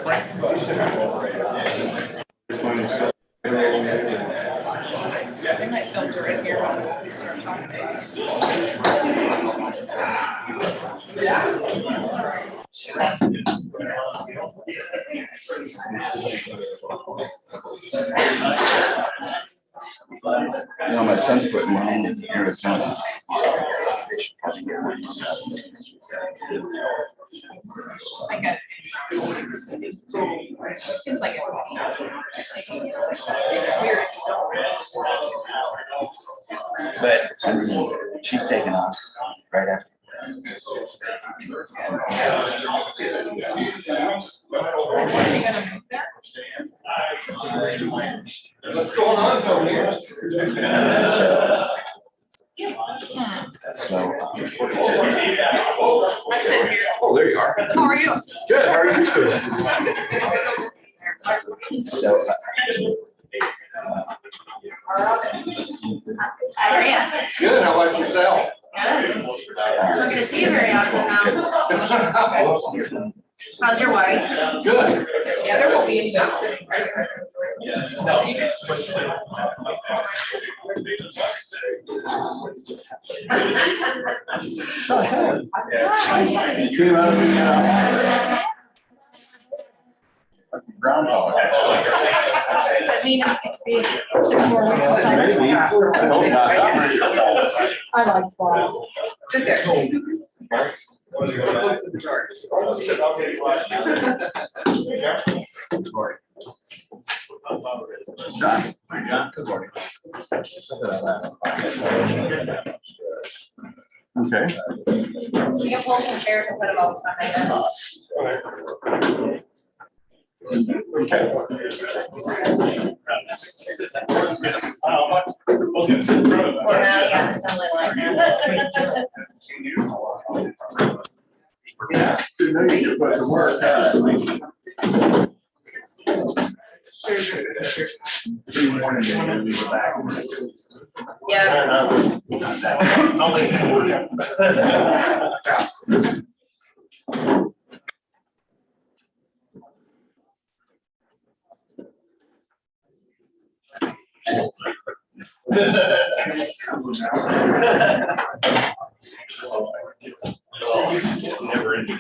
They might filter in here when we start talking. You know, my son's putting one in here with some. I got it. It seems like it. It's weird. But she's taken off right after. What's going on from here? So, I said here. Oh, there you are. How are you? Good. How are you too? so How are you? Good. How about yourself? Good. I'm not gonna see you very often now. How's your wife? Good. Yeah, there will be a job sitting right here. groundhog. Does that mean it's going to be 6 more weeks? Maybe. I hope not. I like fall. Did that go? John, good morning. Okay. You can pull some chairs and put them all behind us. Okay. Well, now you got assembly line now. Yeah. Good night. You're about to work. Yeah. Never ending.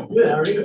Good, how are you?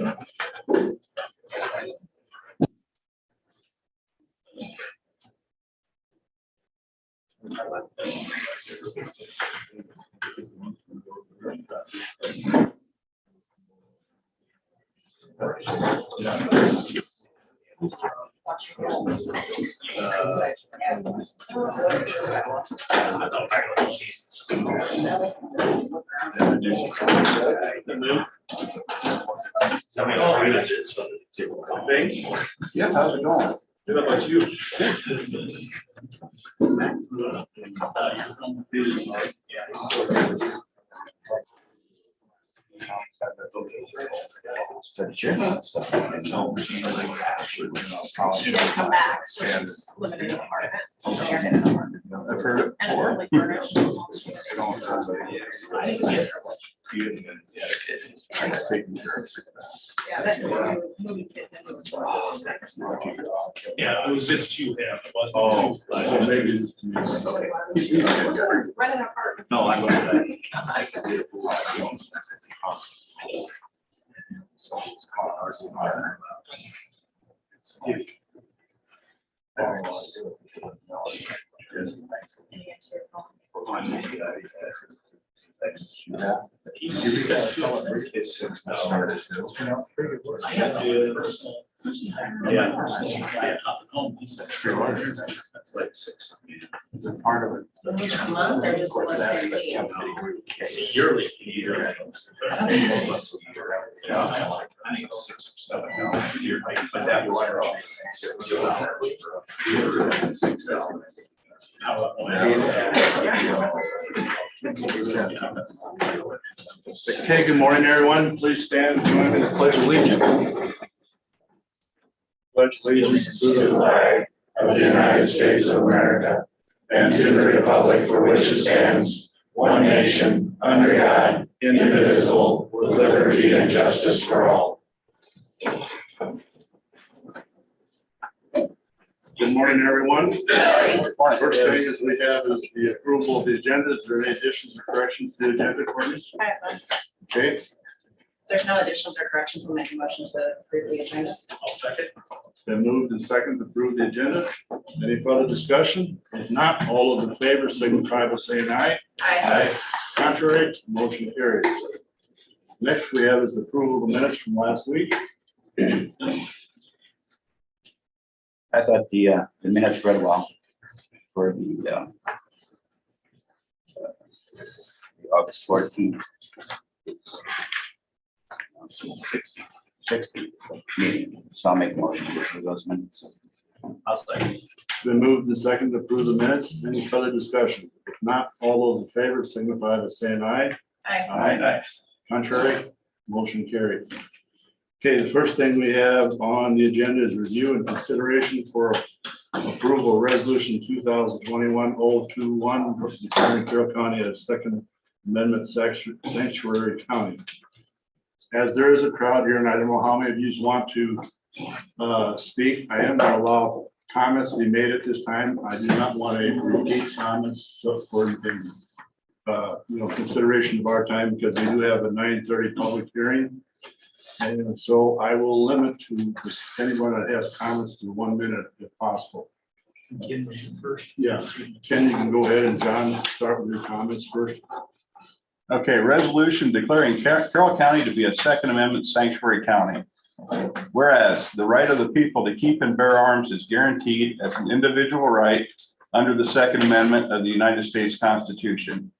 Yeah, how's it going? What about you? She didn't come back, so she's living in an apartment. Shared in an apartment. I've heard it And it's before. only furnished. Yeah, that moving kids into the world. Yeah, it was just you, yeah, it wasn't. Oh, well, maybe. It's just like, rent an apartment. No, I went back. Yeah. That's like 6. It's a part of it. Each month or just one time? It's a yearly fee. Yeah, I think it's 6 or 7 now. But that was Okay, good morning, everyone. Please stand and join me in the pledge of allegiance. Pledge allegiance to the flag of the United States of America and to the republic for which it stands, one nation, under God, indivisible, with liberty and justice for all. Good morning, everyone. First thing is we have is the approval of the agenda. Is there any additions or corrections to the agenda, Courtney? I have none. Okay, If there's no additions or corrections, we'll make a motion to approve the agenda. I'll second. it's been moved and seconded to approve the agenda. Any further discussion? If not, all those in favor signify by saying aye. Aye. Contrary, motion carries. Next we have is the approval of the minutes from last week. I thought the minutes read well for the August 14th. 16th meeting. So I'll make a motion to approve those minutes. I'll second. It's been moved and seconded to approve the minutes. Any further discussion? If not, all those in favor signify by saying aye. Aye. Aye. Contrary, motion carried. Okay, the first thing we have on the agenda is review and consideration for approval of resolution 2021-021, declaring Carroll County as Second Amendment sanctuary county. As there is a crowd here, and I don't know how many of you want to speak, I am going to allow comments to be made at this time. I do not want to repeat comments for consideration of our time, because we do have a 9:30 public hearing. And so I will limit to anyone that has comments to 1 minute if possible. Ken, first. Yeah, Ken, you can go ahead, and John, start with your comments first. Okay, resolution declaring Carroll County to be a Second Amendment sanctuary county. Whereas the right of the people to keep and bear arms is guaranteed as an individual right under the Second Amendment of the United States Constitution.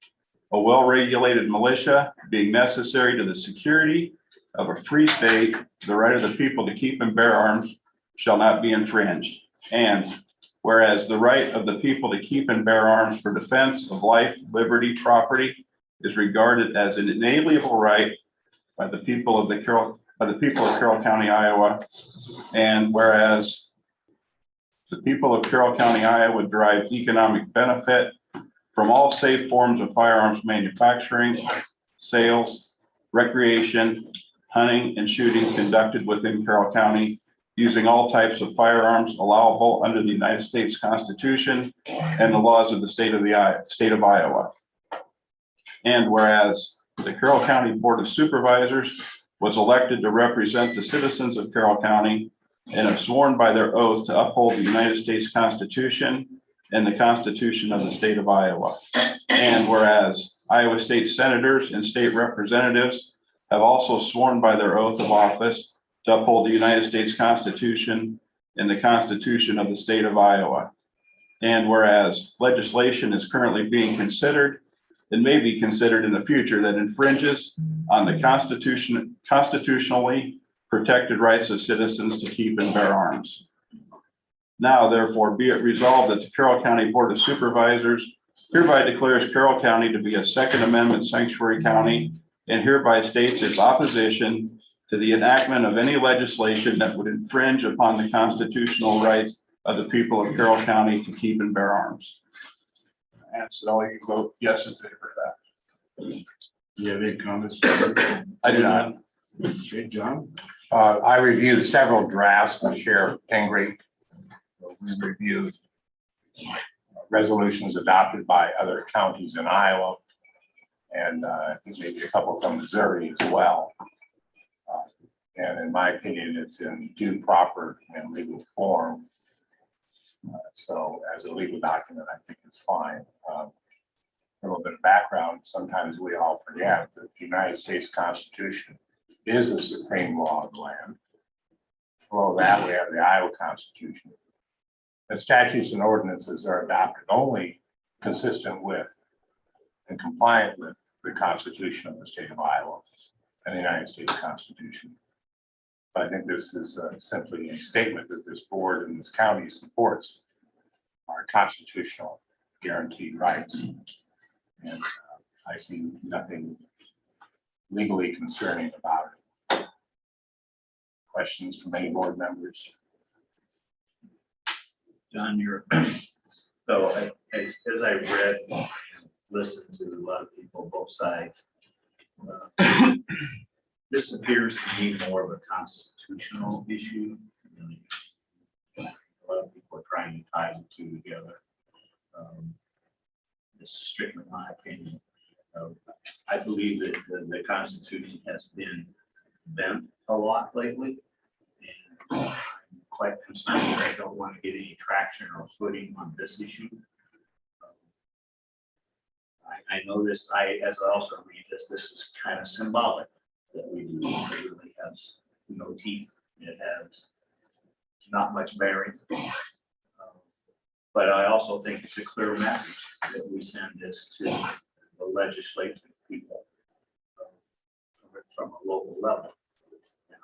A well-regulated militia being necessary to the security of a free state, the right of the people to keep and bear arms shall not be infringed. And whereas the right of the people to keep and bear arms for defense of life, liberty, property is regarded as an inalienable right by the people of Carroll County, Iowa. And whereas the people of Carroll County, Iowa derive economic benefit from all safe forms of firearms manufacturing, sales, recreation, hunting, and shooting conducted within Carroll County using all types of firearms allowable under the United States Constitution and the laws of the state of Iowa. And whereas the Carroll County Board of Supervisors was elected to represent the citizens of Carroll County and have sworn by their oath to uphold the United States Constitution and the Constitution of the state of Iowa. And whereas Iowa state senators and state representatives have also sworn by their oath of office to uphold the United States Constitution and the Constitution of the state of Iowa. And whereas legislation is currently being considered and may be considered in the future that infringes on the constitutionally protected rights of citizens to keep and bear arms. Now, therefore, be it resolved that the Carroll County Board of Supervisors hereby declares Carroll County to be a Second Amendment sanctuary county and hereby states its opposition to the enactment of any legislation that would infringe upon the constitutional rights of the people of Carroll County to keep and bear arms. And so you vote yes in favor of that. Do you have any comments? I do not. Okay, John? I reviewed several drafts with Sheriff Pingree. We reviewed resolutions adopted by other counties in Iowa, and I think maybe a couple from Missouri as well. And in my opinion, it's in due, proper, and legal form. So as a legal document, I think it's fine. A little bit of background, sometimes we all forget that the United States Constitution is the supreme law of the land. Below that, we have the Iowa Constitution. The statutes and ordinances are adopted only consistent with and compliant with the Constitution of the state of Iowa and the United States Constitution. I think this is simply a statement that this board and this county supports our constitutional guaranteed rights. And I see nothing legally concerning about it. Questions from any board members? John, your So as I read and listened to a lot of people, both sides, this appears to be more of a constitutional issue. A lot of people are trying to tie the two together. This is strictly my opinion. I believe that the Constitution has been bent a lot lately. And I'm quite concerned that I don't want to get any traction or footing on this issue. I know this, as I also read this is kind of symbolic that we do this. It really has no teeth. It has not much bearing. But I also think it's a clear message that we send this to the legislative people from a local level.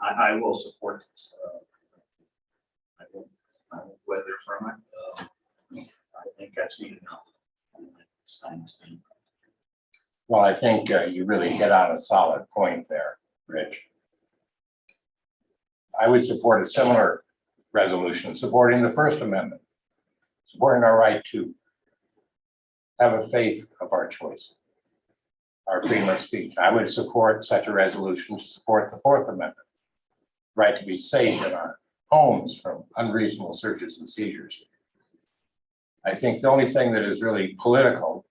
I will support this. I won't weather from it. I think I've seen enough. It's time to stand. Well, I think you really hit on a solid point there, Rich. I would support a similar resolution supporting the First Amendment, supporting our right to have a faith of our choice, our freedom of speech. I would support such a resolution to support the Fourth Amendment, right to be safe in our homes from unreasonable searches and seizures. I think the only thing that is really political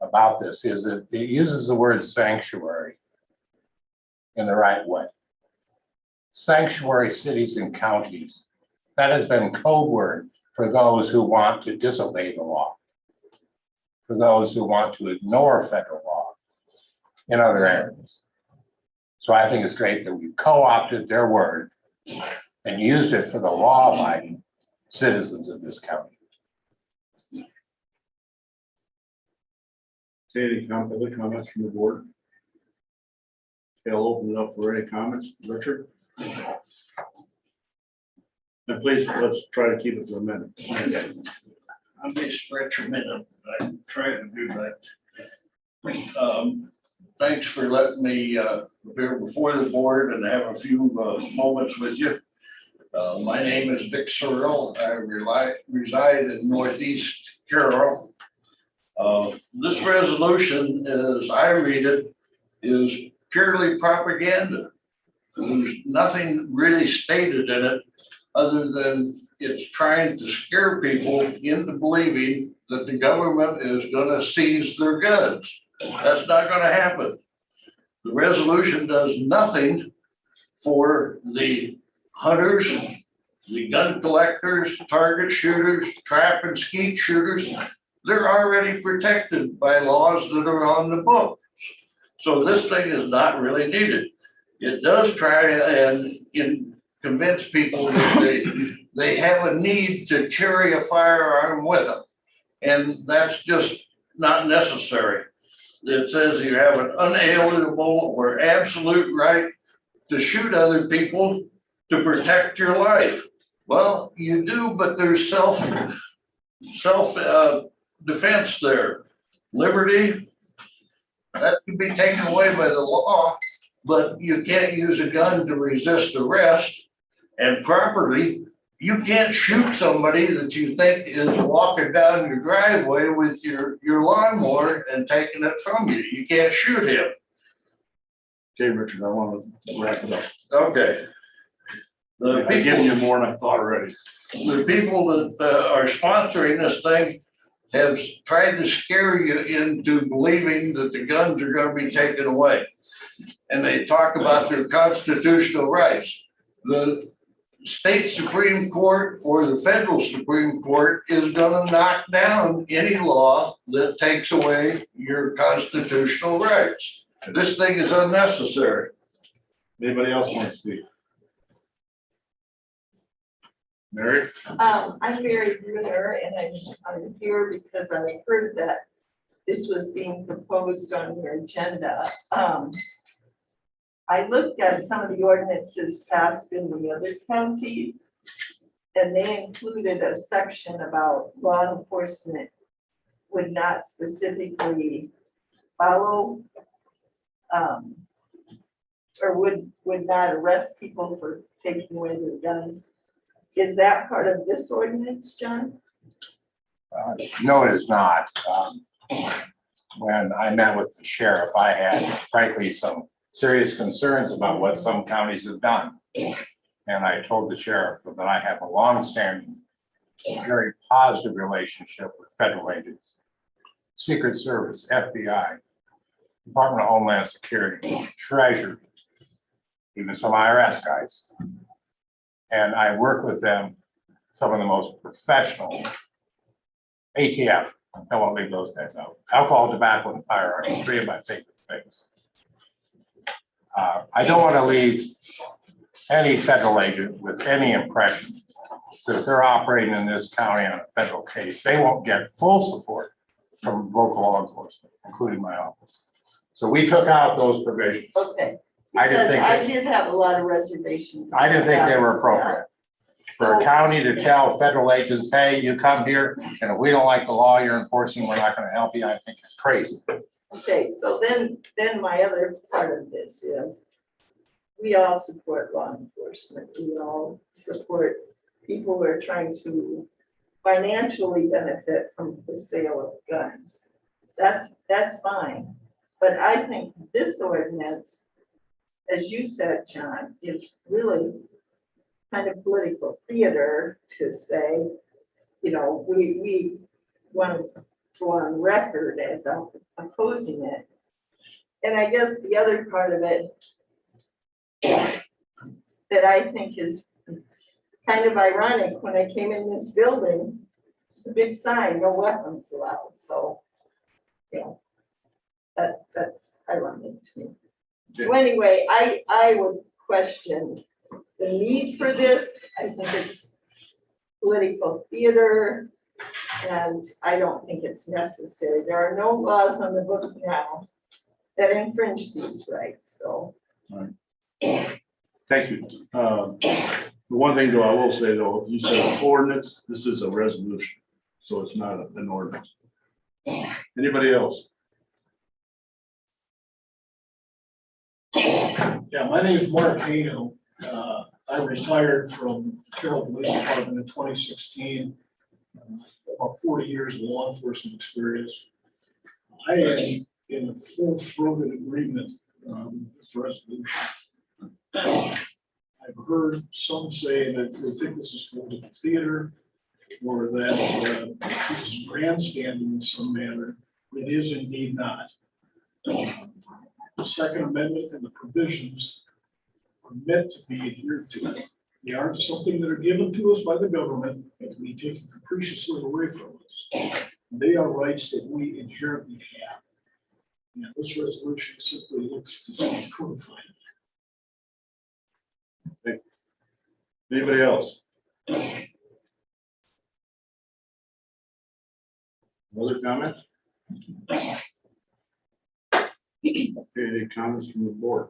about this is that it uses the word sanctuary in the right way. Sanctuary cities and counties, that has been code word for those who want to disobey the law, for those who want to ignore federal law in other areas. So I think it's great that we've co-opted their word and used it for the law-abiding citizens of this county. Any other comments from the board? Okay, I'll open it up for any comments. Richard? And please, let's try to keep it to a minute. I may stretch a minute, I try to do that. Thanks for letting me appear before the board and have a few moments with you. My name is Dick Carroll. I reside in Northeast Carroll. This resolution, as I read it, is purely propaganda. There's nothing really stated in it other than it's trying to scare people into believing that the government is going to seize their guns. That's not going to happen. The resolution does nothing for the hunters, the gun collectors, target shooters, trap and skeet shooters. They're already protected by laws that are on the books. So this thing is not really needed. It does try and convince people that they have a need to carry a firearm with them. And that's just not necessary. It says you have an unalienable or absolute right to shoot other people to protect your life. Well, you do, but there's self defense there. Liberty, that can be taken away by the law, but you can't use a gun to resist arrest. And properly, you can't shoot somebody that you think is walking down your driveway with your lawnmower and taking it from you. You can't shoot him. Okay, Richard, I want to wrap it up. Okay. I've given you more than I thought already. The people that are sponsoring this thing have tried to scare you into believing that the guns are going to be taken away. And they talk about their constitutional rights. The state Supreme Court or the federal Supreme Court is going to knock down any law that takes away your constitutional rights. This thing is unnecessary. Anybody else want to speak? Mary? I'm Mary Bruner, and I'm here because I heard that this was being proposed on your agenda. I looked at some of the ordinances passed in the other counties, and they included a section about law enforcement would not specifically follow or would not arrest people for taking away their guns. Is that part of this ordinance, John? No, it is not. When I met with the sheriff, I had frankly some serious concerns about what some counties have done. And I told the sheriff that I have a longstanding, very positive relationship with federal agents, Secret Service, FBI, Department of Homeland Security, Treasury, even some IRS guys. And I work with them, some of the most professional, ATF, I won't leave those guys out. Alcohol, tobacco, and firearms, three of my favorite things. I don't want to leave any federal agent with any impression that if they're operating in this county on a federal case, they won't get full support from local law enforcement, including my office. So we took out those provisions. Okay. I didn't Because think, I did have a lot of reservations. I didn't think they were about appropriate. For a county to tell federal agents, hey, you come here, and if we don't like the law you're enforcing, we're not gonna help you, I think it's crazy. that. Okay, so then my other part of this is, we all support law enforcement. We all support people who are trying to financially benefit from the sale of guns. That's fine. But I think this ordinance, as you said, John, is really kind of political theater to say, you know, we want to go on record as opposing it. And I guess the other part of it that I think is kind of ironic, when I came in this building, it's a big sign, no weapons allowed, so, you know, that's ironic to me. So anyway, I would question the need for this. I think it's political theater, and I don't think it's necessary. There are no laws on the book now that infringe these rights, so. Thank you. The one thing though, I will say though, you said ordinance, this is a resolution, so it's not an ordinance. Anybody else? Yeah, my name is Mark Hano. I retired from Carroll Police Department in 2016. About 40 years of law enforcement experience. I am in a full-throated agreement with this resolution. I've heard some say that they think this is political theater, or that this is grandstanding in some manner. It is indeed not. The Second Amendment and the provisions are meant to be adhered to. They aren't something that are given to us by the government and can be taken capriciously away from us. They are rights that we inherently have. And this resolution simply looks to codify it. Anybody else? Other comments? Okay, any comments from the board?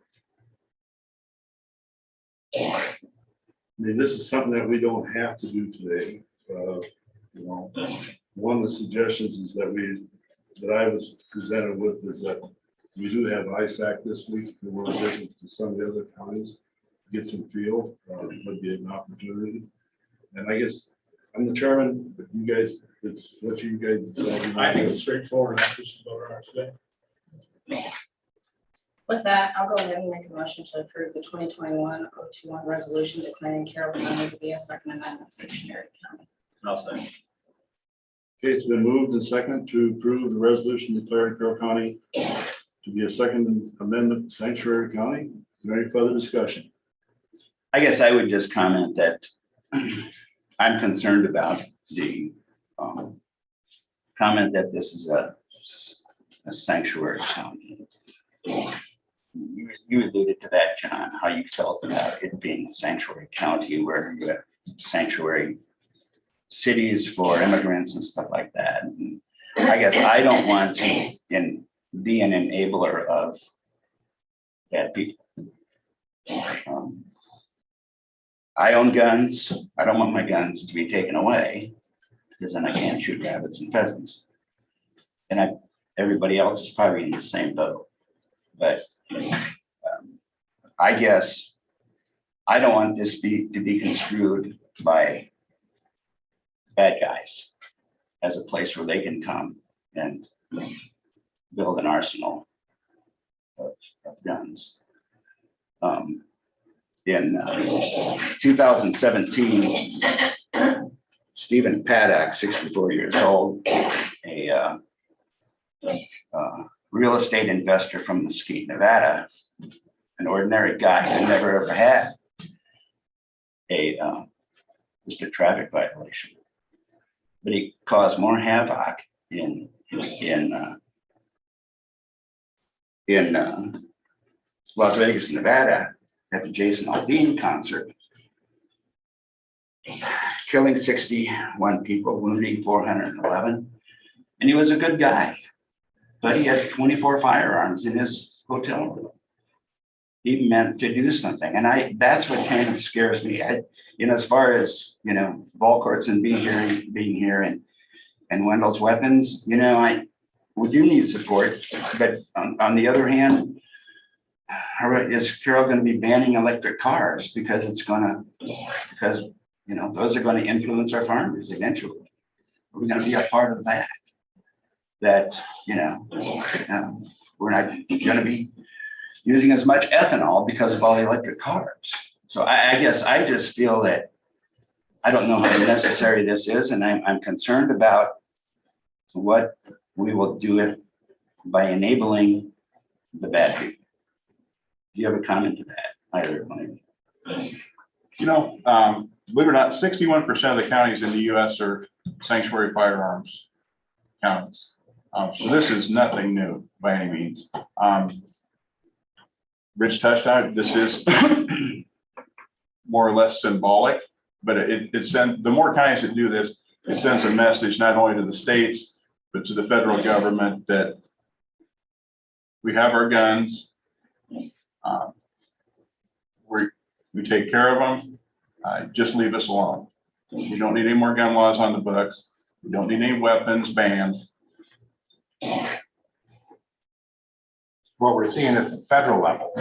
I mean, this is something that we don't have to do today. You know, one of the suggestions is that I was presented with is that we do have ISAC this week. We want to visit to some of the other counties, get some feel, would be an opportunity. And I guess I'm the chairman, but you guys, it's what you guys decide. I think it's straightforward. I'm just voting on it today. With that, I'll go ahead and make a motion to approve the 2021-021 resolution declaring Carroll County to be a Second Amendment sanctuary county. I'll say. Okay, it's been moved and second to approve the resolution declaring Carroll County to be a Second Amendment sanctuary county. Is there any further discussion? I guess I would just comment that I'm concerned about the comment that this is a sanctuary county. You alluded to that, John, how you felt about it being a sanctuary county where you have sanctuary cities for immigrants and stuff like that. And I guess I don't want to be an enabler of bad people. I own guns. I don't want my guns to be taken away because then I can't shoot rabbits and pheasants. And everybody else is probably in the same boat. But I guess I don't want this to be construed by bad guys as a place where they can come and build an arsenal of guns. In 2017, Stephen Paddock, 64 years old, a real estate investor from Mesquite, Nevada, an ordinary guy who never ever had just a traffic violation. But he caused more havoc in Las Vegas, Nevada, at the Jason Aldean concert, killing 61 people, wounding 411. And he was a good guy, but he had 24 firearms in his hotel room. He meant to do something. And that's what kind of scares me. As far as, ball courts and being here and Wendell's weapons, we do need support. But on the other hand, is Carroll going to be banning electric cars because those are going to influence our farmers eventually? We're going to be a part of that. We're not going to be using as much ethanol because of all the electric cars. So I guess I just feel that I don't know how necessary this is, and I'm concerned about what we will do it by enabling the bad people. Do you have a comment to that, either one? Believe it or not, 61% of the counties in the US are sanctuary firearms counties. So this is nothing new by any means. Rich touched on it. This is more or less symbolic, but the more counties that do this, it sends a message not only to the states, but to the federal government that we have our guns. We take care of them. Just leave us alone. We don't need any more gun laws on the books. We don't need any weapons banned. What we're seeing at the federal level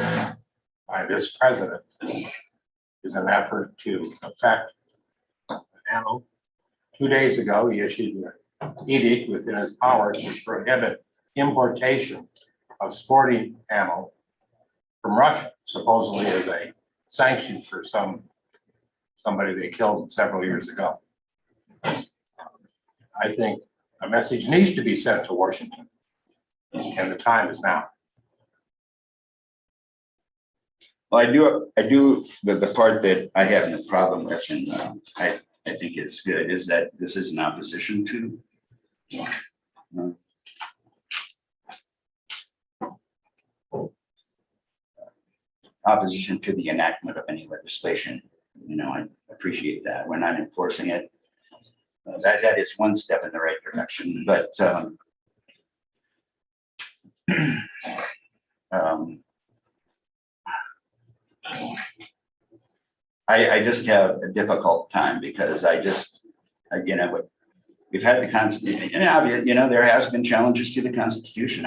by this president is an effort to affect ammo. 2 days ago, he issued an edict within his power to prohibit importation of sporting ammo from Russia, supposedly as a sanction for somebody they killed several years ago. I think a message needs to be sent to Washington, and the time is now. Well, I do the part that I have no problem with, and I think it's good, is that this is an opposition to the enactment of any legislation. I appreciate that. We're not enforcing it. That is one step in the right direction, but I just have a difficult time because we've had the Constitution, and there has been challenges to the Constitution.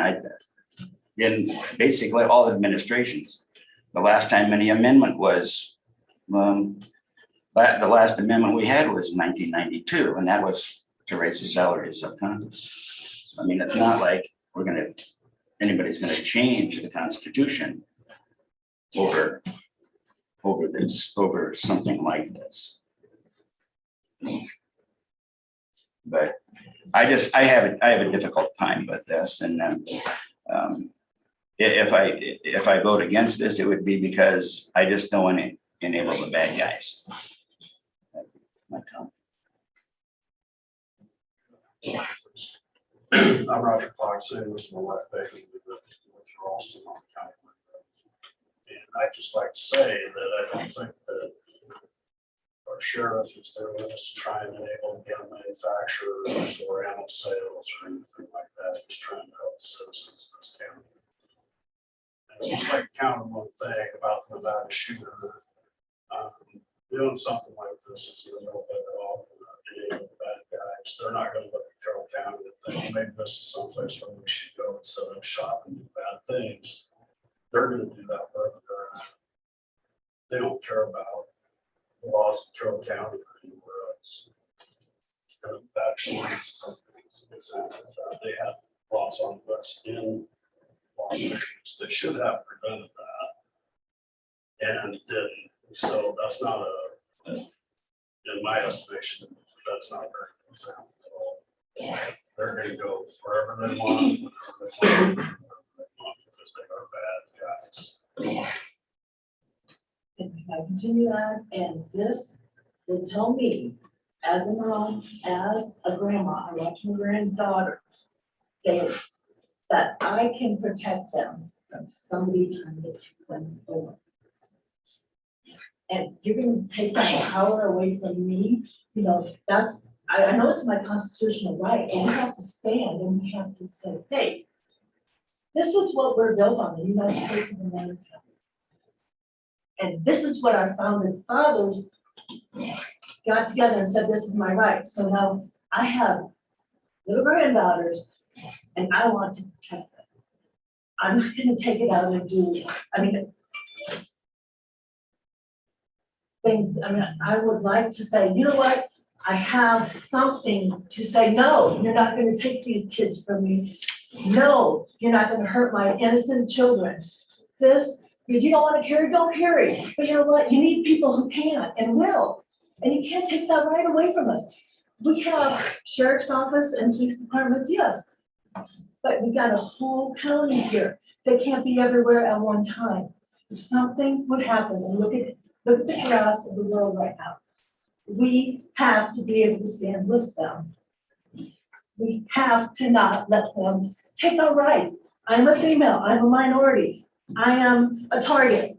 In basically all administrations. The last time any amendment was, the last amendment we had was in 1992, and that was to raise the salaries of Congress. I mean, it's not like anybody's gonna change the Constitution over something like this. But I have a difficult time with this, and if I vote against this, it would be because I just don't want to enable the bad guys. My comment. I'm Roger Clark, St. Louis, my wife Becky, we live with Ralston on the county. And I'd just like to say that I don't think that our sheriff is doing this to try and enable gun manufacturers or ammo sales or anything like that. He's trying to help the citizens of this county. And I'd just like to counter one thing about the Nevada shooter. Doing something like this is a little better off than enabling the bad guys. They're not going to look at Carroll County and think maybe this is someplace where we should go instead of shop and do bad things. They're going to do that whether they don't care about the laws of Carroll County or anywhere else. And that actually is perfect. They had lots on bus in Las Vegas. They should have prevented that. And didn't. So that's not in my estimation, that's not a very good example at all. They're gonna go wherever they want, whenever they want, because they are bad guys. If I continue on, and this will tell me, as a mom, as a grandma, I watch my granddaughters daily, that I can protect them from somebody trying to take them over. And you're gonna take that power away from me, you know, that's, I know it's my constitutional right, and we have to stand and we have to say, hey, this is what we're built on, the United States of America. And this is what our founding fathers got together and said, this is my right. So now I have little granddaughters and I want to protect them. I'm not gonna take it out and do, things, I would like to say, you know what? I have something to say, no, you're not gonna take these kids from me. No, you're not gonna hurt my innocent children. This, if you don't wanna carry, don't carry. But you know what? You need people who can and will. And you can't take that right away from us. We have sheriff's office and police departments, yes. But we got a whole county here. They can't be everywhere at one time. If something would happen, and look at the chaos of the world right now. We have to be able to stand with them. We have to not let them take our rights. I'm a female, I'm a minority. I am a target.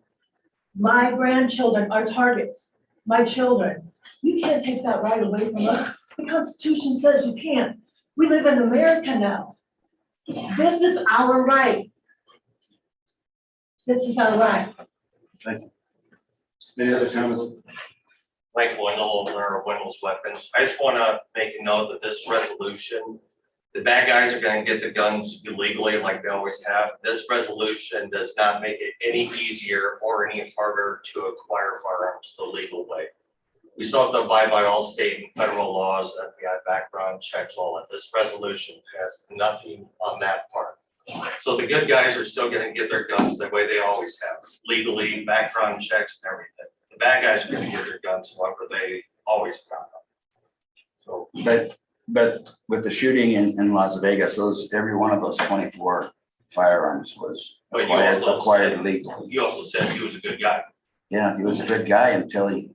My grandchildren are targets, my children. You can't take that right away from us. The Constitution says you can't. We live in America now. This is our right. This is our right. Thank you. Any other comments? Mike Wendell, owner of Wendell's Weapons. I just want to make a note that this resolution, the bad guys are going to get the guns illegally like they always have. This resolution does not make it any easier or any harder to acquire firearms the legal way. We still have to abide by all state and federal laws, FBI background checks, all that. This resolution has nothing on that part. So the good guys are still going to get their guns the way they always have, legally, background checks and everything. The bad guys are going to get their guns however they always got them. So, But with the shooting in Las Vegas, every one of those 24 firearms was but you also acquired said, legally. you also said he was a good guy. Yeah, he was a good guy until he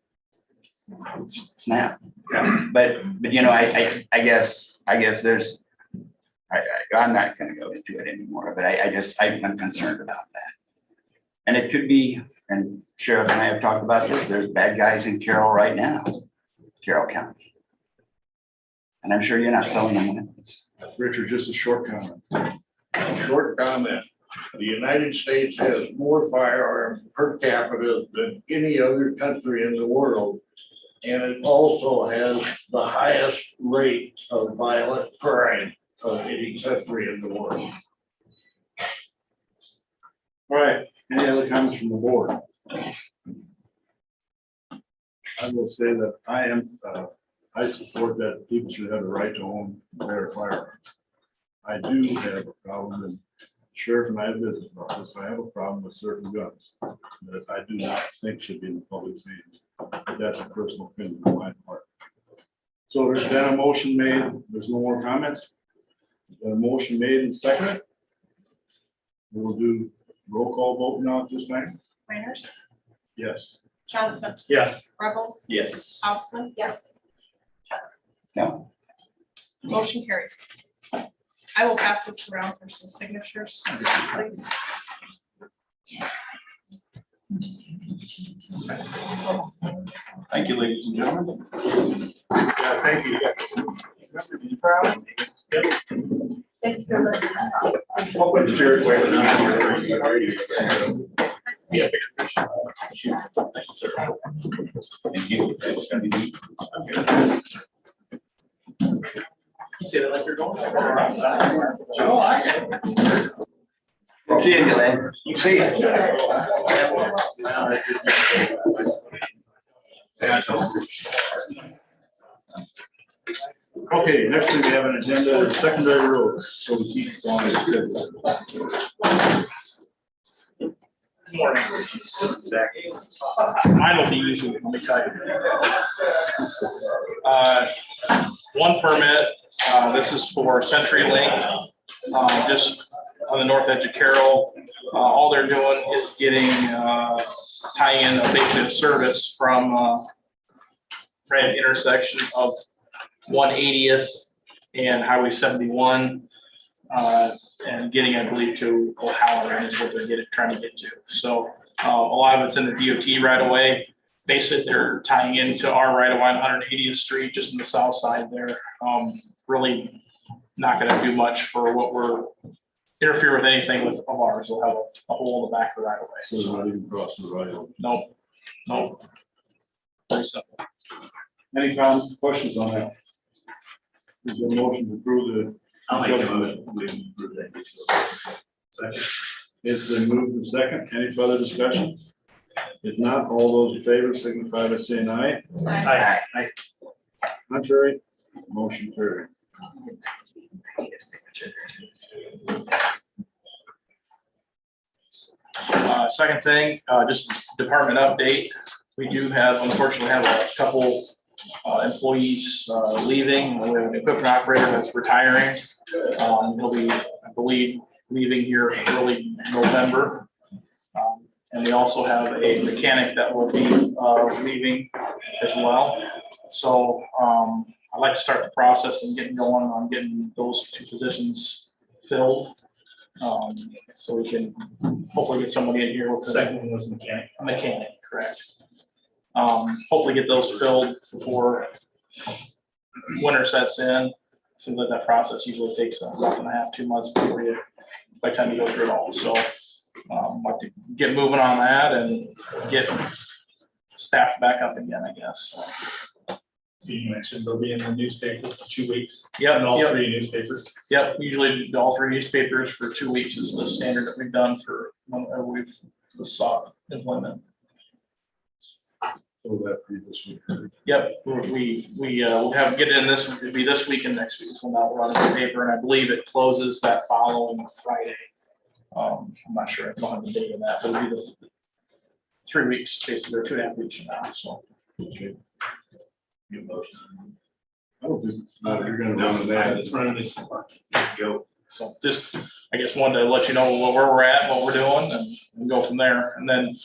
snapped. Yeah. But you know, I guess there's, I'm not gonna go into it anymore, but I'm concerned about that. And it could be, and Sheriff and I have talked about this, there's bad guys in Carroll right now, Carroll County. And I'm sure you're not selling them weapons. Richard, just a short comment. Short comment. The United States has more firearms per capita than any other country in the world. And it also has the highest rate of violent crime of any country in the world. All right, any other comments from the board? I will say that I support that people should have the right to own their firearms. I do have a problem, and Sheriff and I have visited about this. I have a problem with certain guns that I do not think should be in the public's hands. But that's a personal opinion on my part. So there's been a motion made. There's no more comments. A motion made and seconded. We will do roll call vote now at this time. Miners, Yes. Johnson, Yes. Ruggles, Yes. Houseman, yes. No, Motion carries. I will pass this around for some signatures, please. Thank you, ladies and gentlemen. Yeah, thank you. Thank you very much. I'll put the chair away. Thank you. You say that like you're going somewhere. Oh, I get it. Good seeing you, Lynn. You see it. Okay, next thing we have an agenda is secondary roads, so we keep on schedule. Mine will be easy, let me tell you. One permit, this is for CenturyLink, just on the north edge of Carroll. All they're doing is getting, tying in basically a service from, right at the intersection of 180th and Highway 71. And getting, I believe, to O'Halloran is what they're trying to get to. So a lot of it's in the DOT right away. Basically, they're tying into our right of way on 180th Street, just in the south side there. Really not going to do much for what we're interfere with anything of ours. We'll have a hole in the back of the right of way. So they're not even crossing the right of way. Nope. Nope. Very simple. Any comments, questions on that? Is there a motion to approve the? I'll make a motion. We approve that. Second. It's been moved and second. Any further discussion? If not, all those in favor signify by saying aye. Aye. Contrary, motion carried. Second thing, just department update. We do have, unfortunately, have a couple employees leaving. We have an equipment operator that's retiring. He'll be, I believe, leaving here early November. And we also have a mechanic that will be leaving as well. So I'd like to start the process and getting going on getting those two positions filled. So we can hopefully get somebody in here with the second one was mechanic. A mechanic, correct. Hopefully get those filled before winter sets in. Seems like that process usually takes a month and a half, 2 months before you, by the time you go through it all. So like to get moving on that and get staff back up again, I guess. So you mentioned they'll be in the newspaper for 2 weeks. Yep, And all yep. 3 newspapers. Yep, usually all 3 newspapers for 2 weeks is the standard that we've done for whenever we've sought employment. So that be this week. Yep, we'll have, get it in this, it'll be this week and next week, so now we're running the paper, and I believe it closes that following Friday. I'm not sure, I don't have the date of that, but it'll be the 3 weeks, basically, or 2.5 weeks from now, so. Okay. New motion. I don't think, you're gonna run with that. Let's run this. Go. So just, I guess, wanted to let you know where we're at, what we're doing, and go from there. And then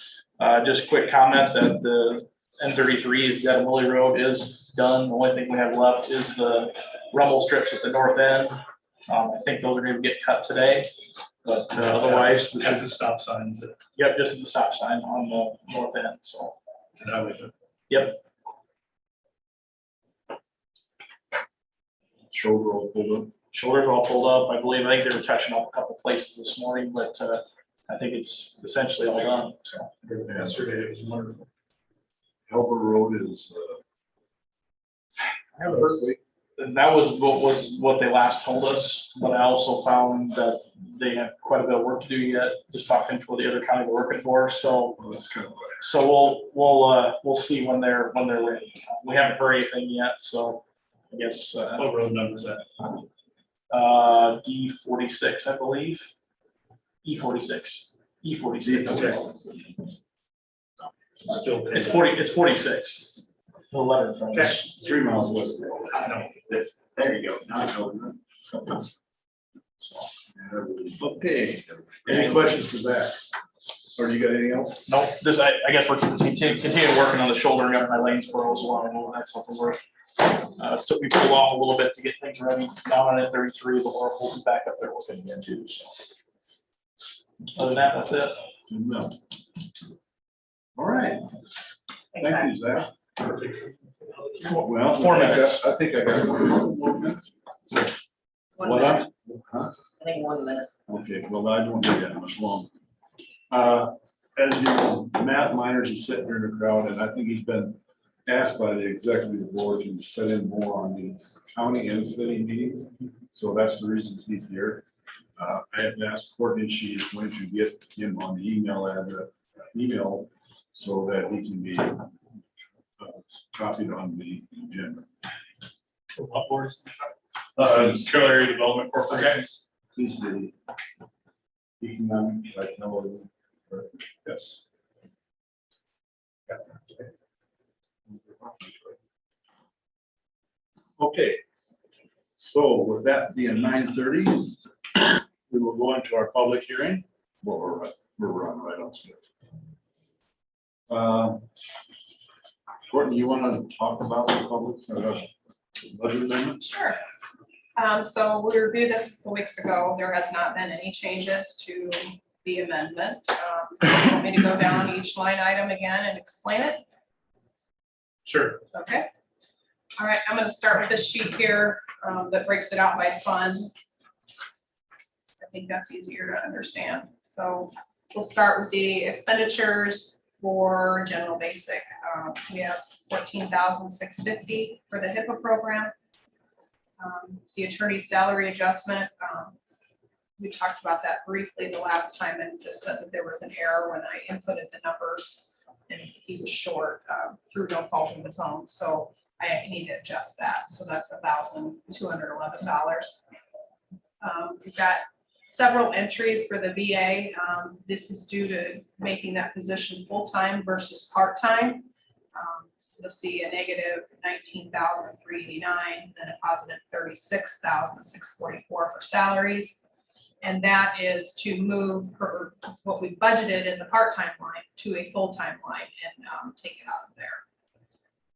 just quick comment that the N33, Willie Road is done. The only thing we have left is the rumble strips at the north end. I think those are going to get cut today, but otherwise we should. At the stop signs. Yep, just at the stop sign on the north end. So. Yep. Shoulder all pulled up. Shoulders all pulled up. I think they were touching up a couple places this morning, but I think it's essentially all done. So. Yesterday it was wonderful. Helper Road is. I haven't heard. That was what they last told us, but I also found that they have quite a bit of work to do yet. Just talking to the other county they're working for, so That's kind of. so we'll see when they're ready. We haven't heard anything yet, so I guess What road number is that? D46, I believe. E46. Still. It's 46. The letter in front of us. 3 miles west. I know, this, there you go. Now I know. So, Okay, any questions for Zach? Or do you got anything else? no, this I guess we're continuing working on the shouldering up my Lanesboro as well. That's something we're took me pulled off a little bit to get things ready down on N33, but we'll be back up there working again too. So other than that, that's it. No. All right. Thank you, Zach. Perfect. Well, 4 minutes. I think I got 1 more minute. What up? Huh? I think 1 minute. Okay, well, I don't need that much longer. As you know, Matt Miners is sitting here in the crowd, and I think he's been asked by the executive board to sit in more on these county and city meetings. So that's the reason he's here. I have asked Courtney, she is going to get him on the email so that he can be copied on the agenda. What board is Carroll Area Development Corporation. He's the economic, like, no, yes. Okay, so with that being 9:30, we will go into our public hearing. Well, we're running right on schedule. Courtney, you want to talk about the public budget amendments? Sure. So we reviewed this a couple weeks ago. There has not been any changes to the amendment. You want me to go down each line item again and explain it? Sure. Okay. All right, I'm going to start with this sheet here that breaks it out by fund. I think that's easier to understand. So we'll start with the expenditures for general basic. We have $14,650 for the HIPAA program. The attorney's salary adjustment, we talked about that briefly the last time and just said that there was an error when I inputted the numbers and he was short through no fault of his own. So I need to adjust that. So that's $1,211. We've got several entries for the VA. This is due to making that position full-time versus part-time. You'll see a negative $19,389, then a positive $36,644 for salaries. And that is to move what we budgeted in the part-time line to a full-time line and take it out of there.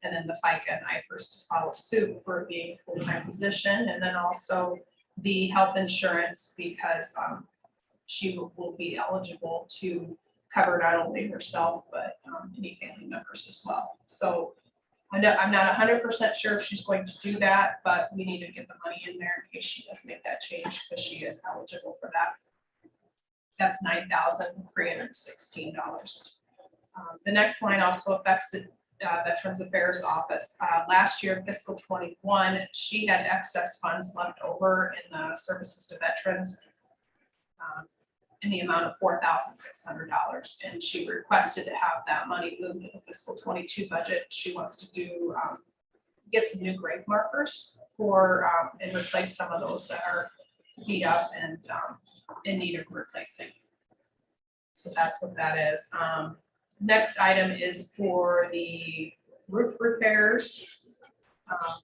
And then the FICA and IFRS just follow suit for it being a full-time position. And then also the health insurance because she will be eligible to cover not only herself, but any family members as well. So I'm not 100% sure if she's going to do that, but we need to get the money in there in case she does make that change because she is eligible for that. That's $9,316. The next line also affects the Veterans Affairs Office. Last year, fiscal 21, she had excess funds left over in the services to veterans in the amount of $4,600. And she requested to have that money moved to the fiscal 22 budget. She wants to do get some new grave markers for and replace some of those that are beat up and in need of replacing. So that's what that is. Next item is for the roof repairs.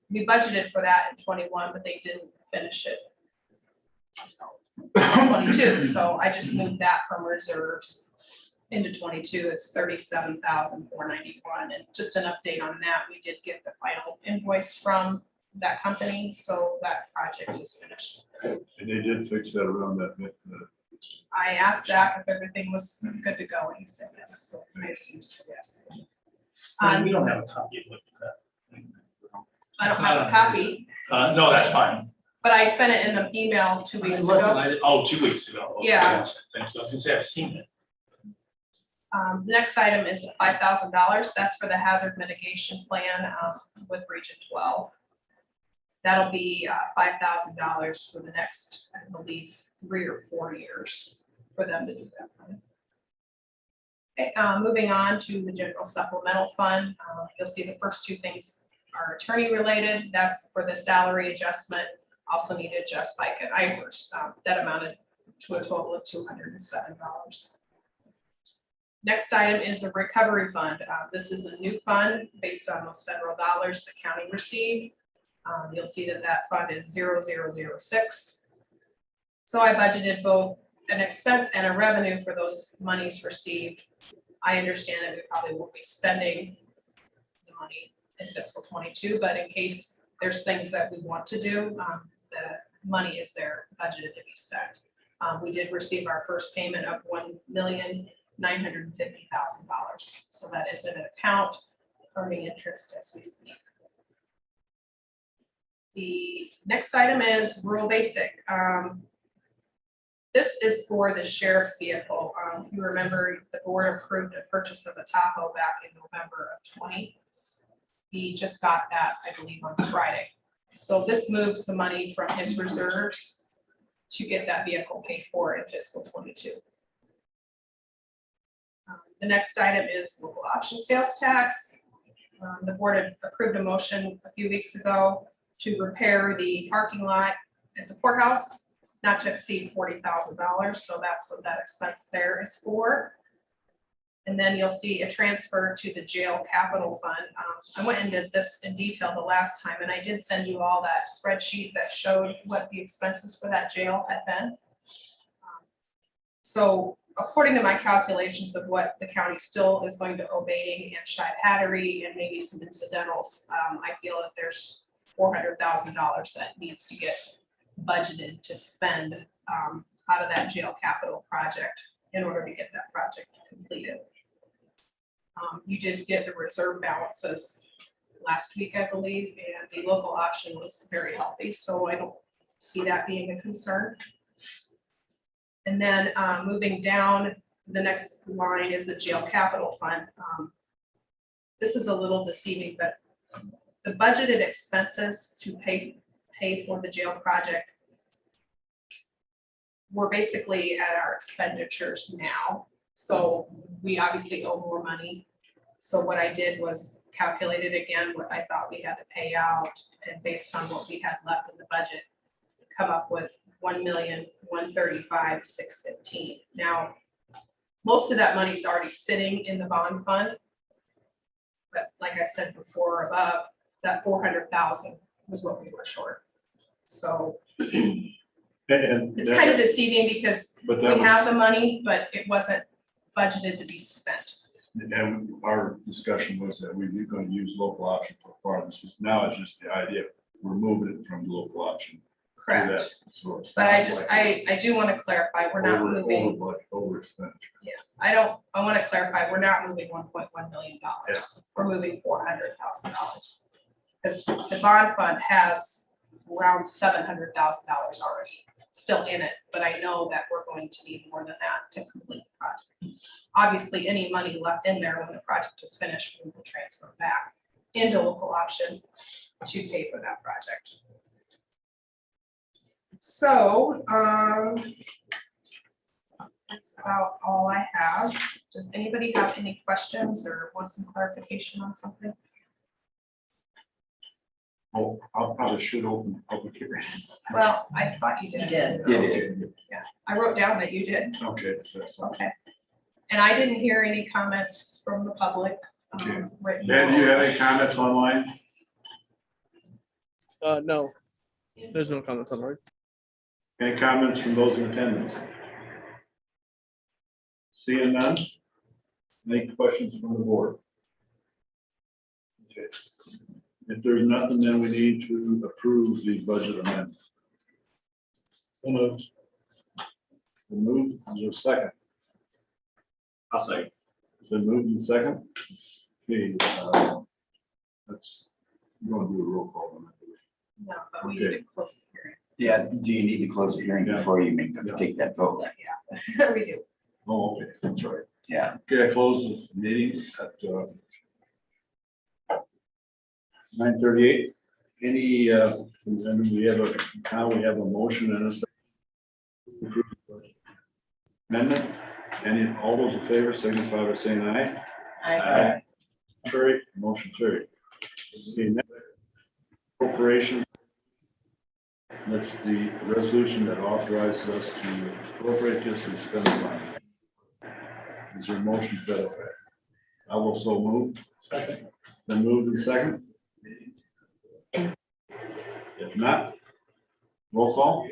We budgeted for that in 21, but they didn't finish it. 22, so I just moved that from reserves into 22. It's $37,491, and just an update on that. We did get the final invoice from that company, so that project is finished. And they did fix that around that. I asked Zach if everything was good to go, and he said yes. So I assume so, yes. We don't have a copy of that. I don't have a copy, No, that's fine. but I sent it in an email 2 weeks I looked and ago. I did- Oh, 2 weeks ago. Okay, Yeah. gotcha. Thank you. I was gonna say, I've seen it. The next item is $5,000. That's for the hazard mitigation plan with Region 12. That'll be $5,000 for the next, I believe, 3 or 4 years for them to do that. Okay, moving on to the general supplemental fund. You'll see the first two things are attorney related. That's for the salary adjustment. Also need to adjust FICA and IFRS. That amounted to a total of $207. Next item is the recovery fund. This is a new fund based on those federal dollars the county received. You'll see that that fund is 0006. So I budgeted both an expense and a revenue for those monies received. I understand that we probably won't be spending the money in fiscal 22, but in case there's things that we want to do, the money is there budgeted to be spent. We did receive our first payment of $1,950,000. So that is an account earning interest as we speak. The next item is rural basic. This is for the sheriff's vehicle. You remember the board approved a purchase of a Tahoe back in November of 20. He just got that, I believe, on Friday. So this moves the money from his reserves to get that vehicle paid for in fiscal 22. The next item is local option sales tax. The board had approved a motion a few weeks ago to repair the parking lot at the courthouse, not to exceed $40,000. So that's what that expense there is for. And then you'll see a transfer to the jail capital fund. I went and did this in detail the last time, and I did send you all that spreadsheet that showed what the expenses for that jail had been. So according to my calculations of what the county still is going to owe Baiting and Shive Hattery and maybe some incidentals, I feel that there's $400,000 that needs to get budgeted to spend out of that jail capital project in order to get that project completed. You did get the reserve balances last week, I believe, and the local option was very healthy, so I don't see that being a concern. And then moving down, the next line is the jail capital fund. This is a little deceiving, but the budgeted expenses to pay for the jail project, we're basically at our expenditures now. So we obviously owe more money. So what I did was calculated again what I thought we had to pay out, and based on what we had left in the budget, come up with $1,135,615. Now, most of that money is already sitting in the bond fund. But like I said before above, that 400,000 was what we were short. So it's kind of deceiving because we have the money, but it wasn't budgeted to be spent. And our discussion was that we were going to use local option for part. This is now it's just the idea of removing it from the local option. Correct. So But I do want to clarify, we're not moving. Over expenditure. Yeah, I want to clarify, we're not moving $1.1 million. Yeah. We're moving $400,000. Because the bond fund has around $700,000 already still in it, but I know that we're going to need more than that to complete the project. Obviously, any money left in there when the project is finished, we will transfer back into local option to pay for that project. So, that's about all I have. Does anybody have any questions or want some clarification on something? Oh, I'll probably should open the public hearing. Well, I thought you did. You did. Okay, Yeah, I wrote down that you did. okay, that's fine. Okay. And I didn't hear any comments from the public. Okay. Written Ben, do you down. have any comments online? No, there's no comments online. Any comments from those in attendance? Seeing none? Any questions from the board? Okay. If there's nothing, then we need to approve the budget amendment. So moved. Moved, is there a second? I'll say. Been moved in second. Okay, let's, we're gonna do a roll call on that. No, but we need to close the hearing. Yeah, do you need to close the hearing Yeah. before you make, Yeah. take that vote? Yeah, we do. Oh, okay, that's right. Yeah. Okay, I close the meeting at 9:38. Any, and then we have now we have a motion and a second. Amendment, all those in favor signify by saying aye. Aye. Carried, motion carried. Okay, next, appropriation. That's the resolution that authorizes us to appropriate this and spend the money. Is there a motion to that effect? I will so move. Second. Then moved and second. If not, roll call.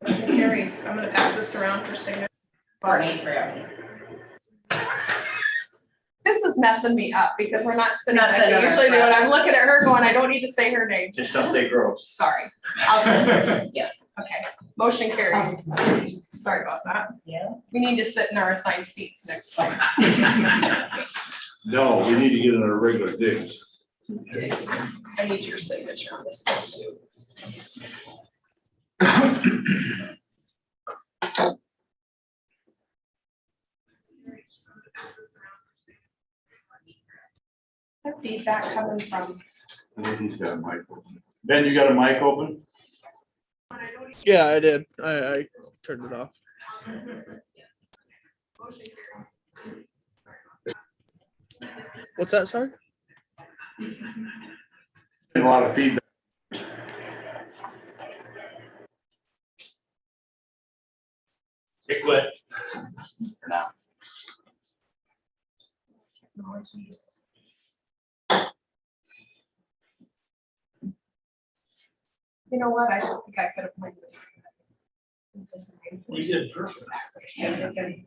Motion carries. I'm gonna pass this around for signature. Barney forever. This is messing me up because we're not sitting Not like sitting we on our usually do, and I'm spots. looking at her going, I don't need to say her name. Just don't say gross. Sorry. I'll say, Yes. okay. Motion carries. Sorry about that. Yeah. We need to sit in our assigned seats next time. No, we need to get in our regular digs. I need your signature on this one too. That feedback coming from. I think he's got a mic open. Ben, you got a mic open? Yeah, I did. I turned it off. Motion carries. What's that, sorry? A lot of feedback. It quit. For now. You know what? I don't think I could have played this. You did perfect. Yeah, I did good.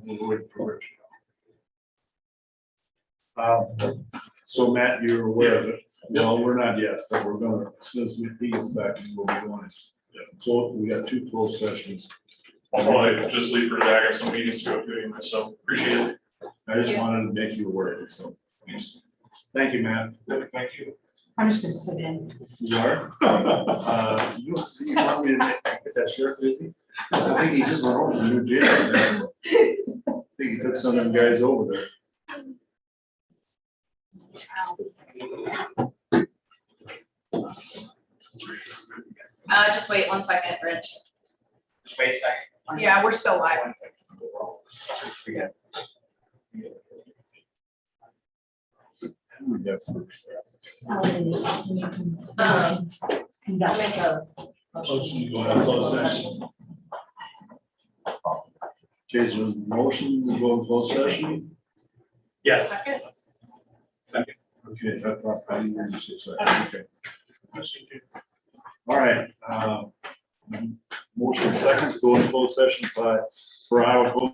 We'll wait for it. So Matt, you're aware of it? No, we're not yet, but we're gonna, as soon as he gets back, we'll be going. So we got 2 closed sessions. I'll probably just leave for that. I got some meetings to go to anyway, so appreciate it. I just wanted to make you aware of it, so. Thank you, Matt. Thank you. I'm just gonna sit in. You are? You want me to get that sheriff busy? I think he just went over to New Jail. I think he took some of them guys over there. Just wait 1 second, Rich. Just wait a second. Yeah, we're still live. Conduct. Make a Motion to go into closed session. Jason, motion to go into closed session? Yes. Second. Okay, that's I didn't hear you say second. Okay. All right, motion second to go into closed session for Iowa Code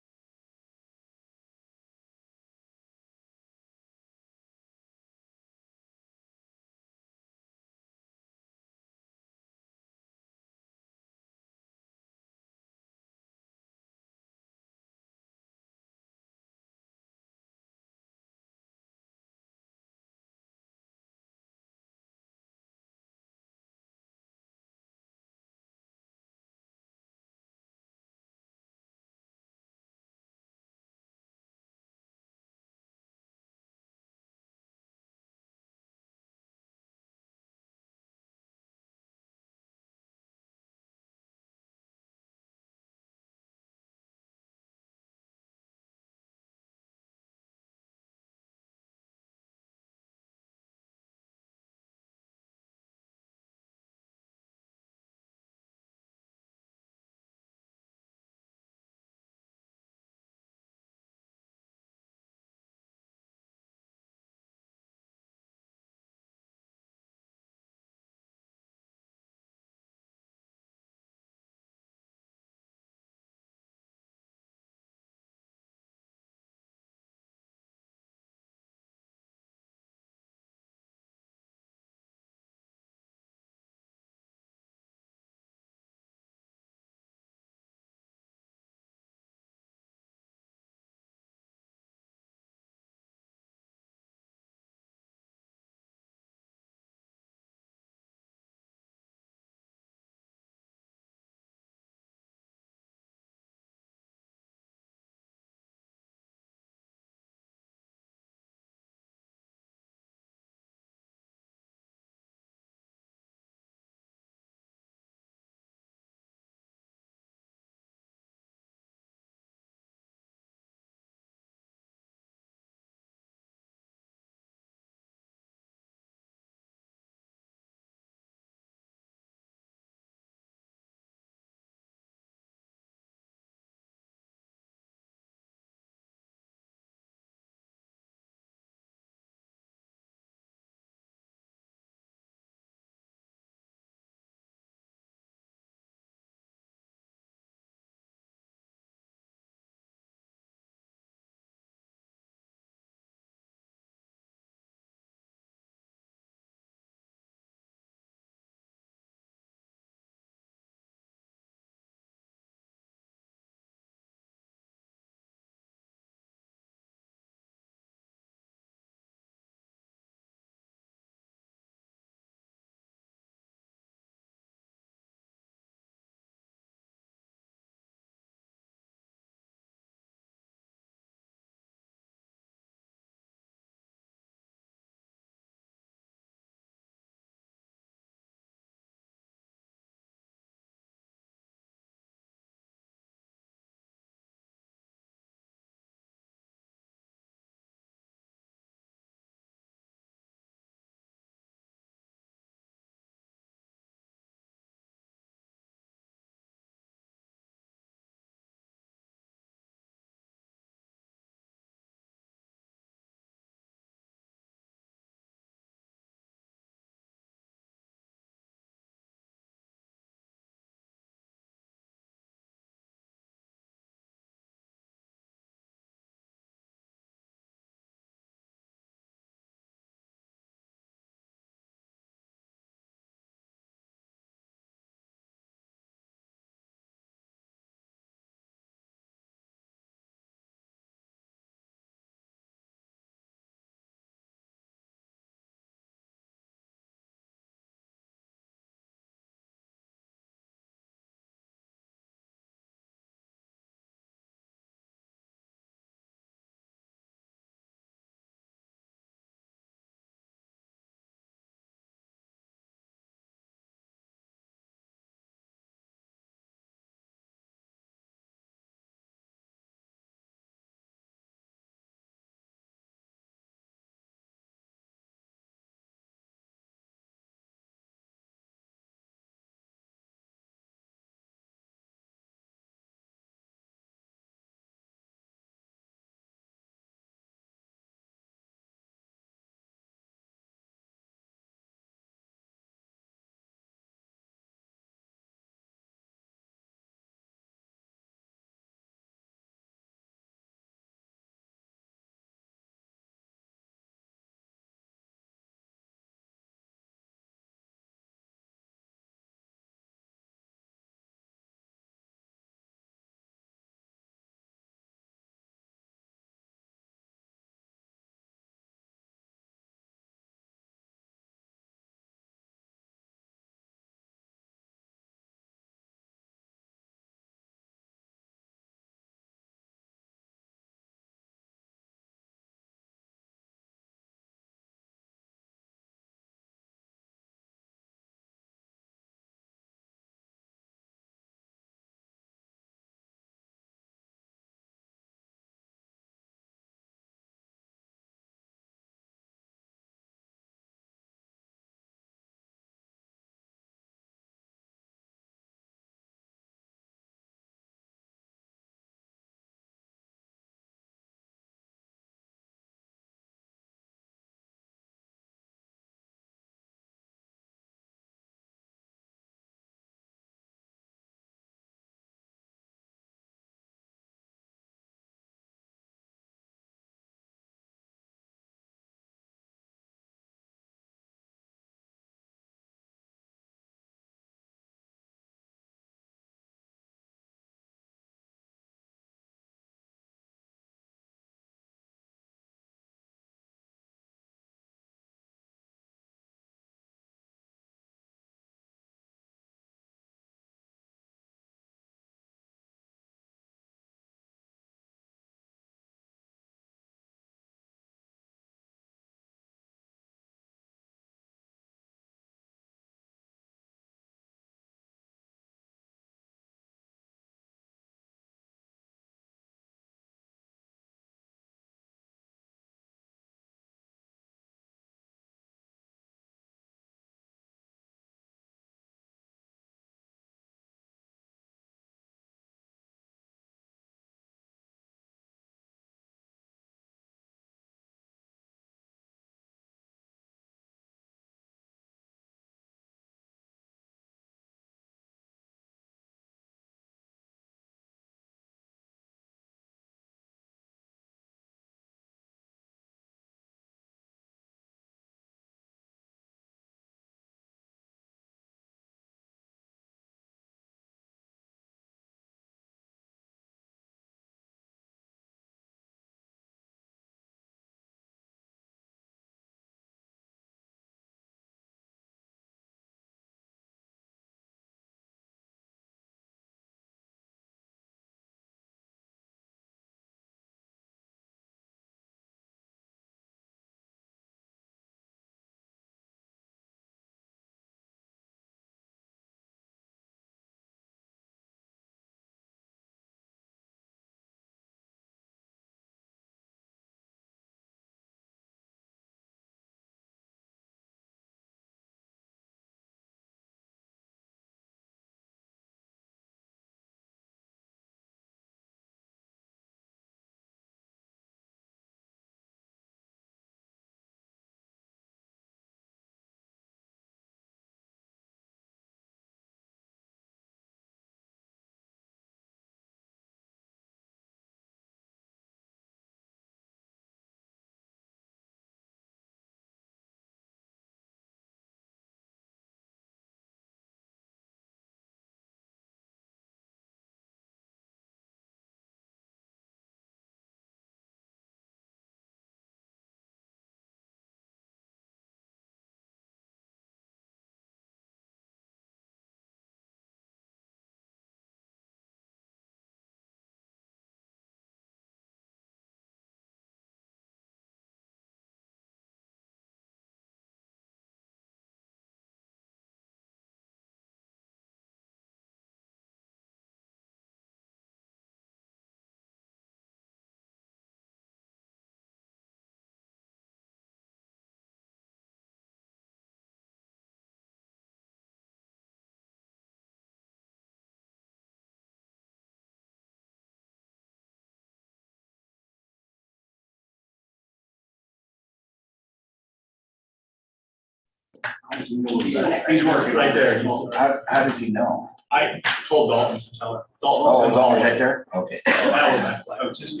He's working right there. How does he know? I told Dalton to tell her. Oh, Dalton's right there? Okay. I was just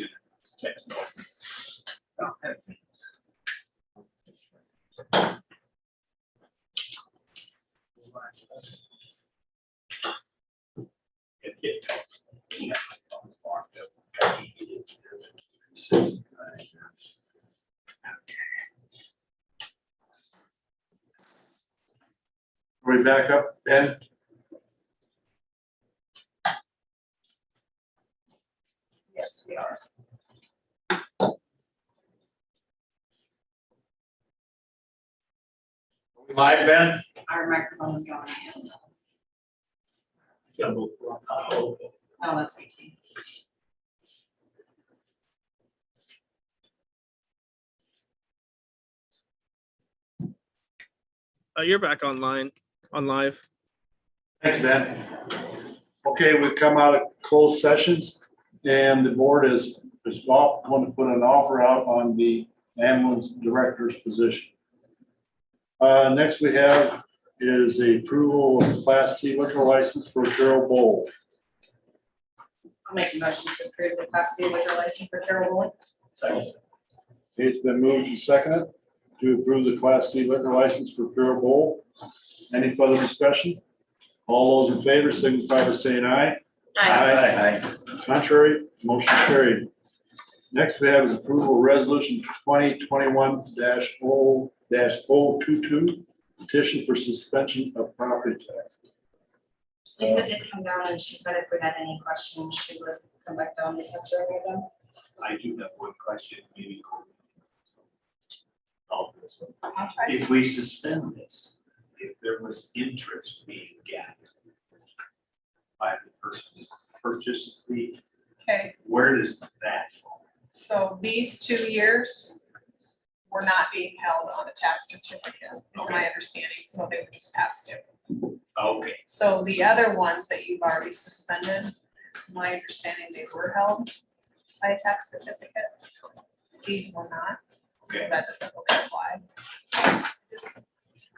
kidding. Are we back up, Ben? Yes, we are. Live, Ben? Our microphone is going in. Oh, Oh, that's 18. You're back online, on live. Thanks, Ben. Okay, we've come out of closed sessions and the board is going to put an offer out on the ambulance director's position. Next we have is a approval of Class C liquor license for Carroll Bowl. I'll make a motion to approve the Class C liquor license for Carroll. Okay, it's been moved and seconded to approve the Class C liquor license for Carroll Bowl. Any further discussion? All those in favor signify by saying aye. Aye. Contrary, motion carried. Next, we have is approval of resolution 2021-0-022, petition for suspension of property tax. Lisa did come down and she said if we had any questions, she would come back down and answer any of them. I do have one question, maybe. Oh, this one. I'll try. If we suspend this, if there was interest being gathered by the person who purchased the, Okay, where does that fall? so these 2 years were not being held on a tax certificate, is my understanding, so they were just past due. Okay, So the other ones that you've already suspended, it's my understanding they were held by a tax certificate. These were not, so Okay. that doesn't really apply.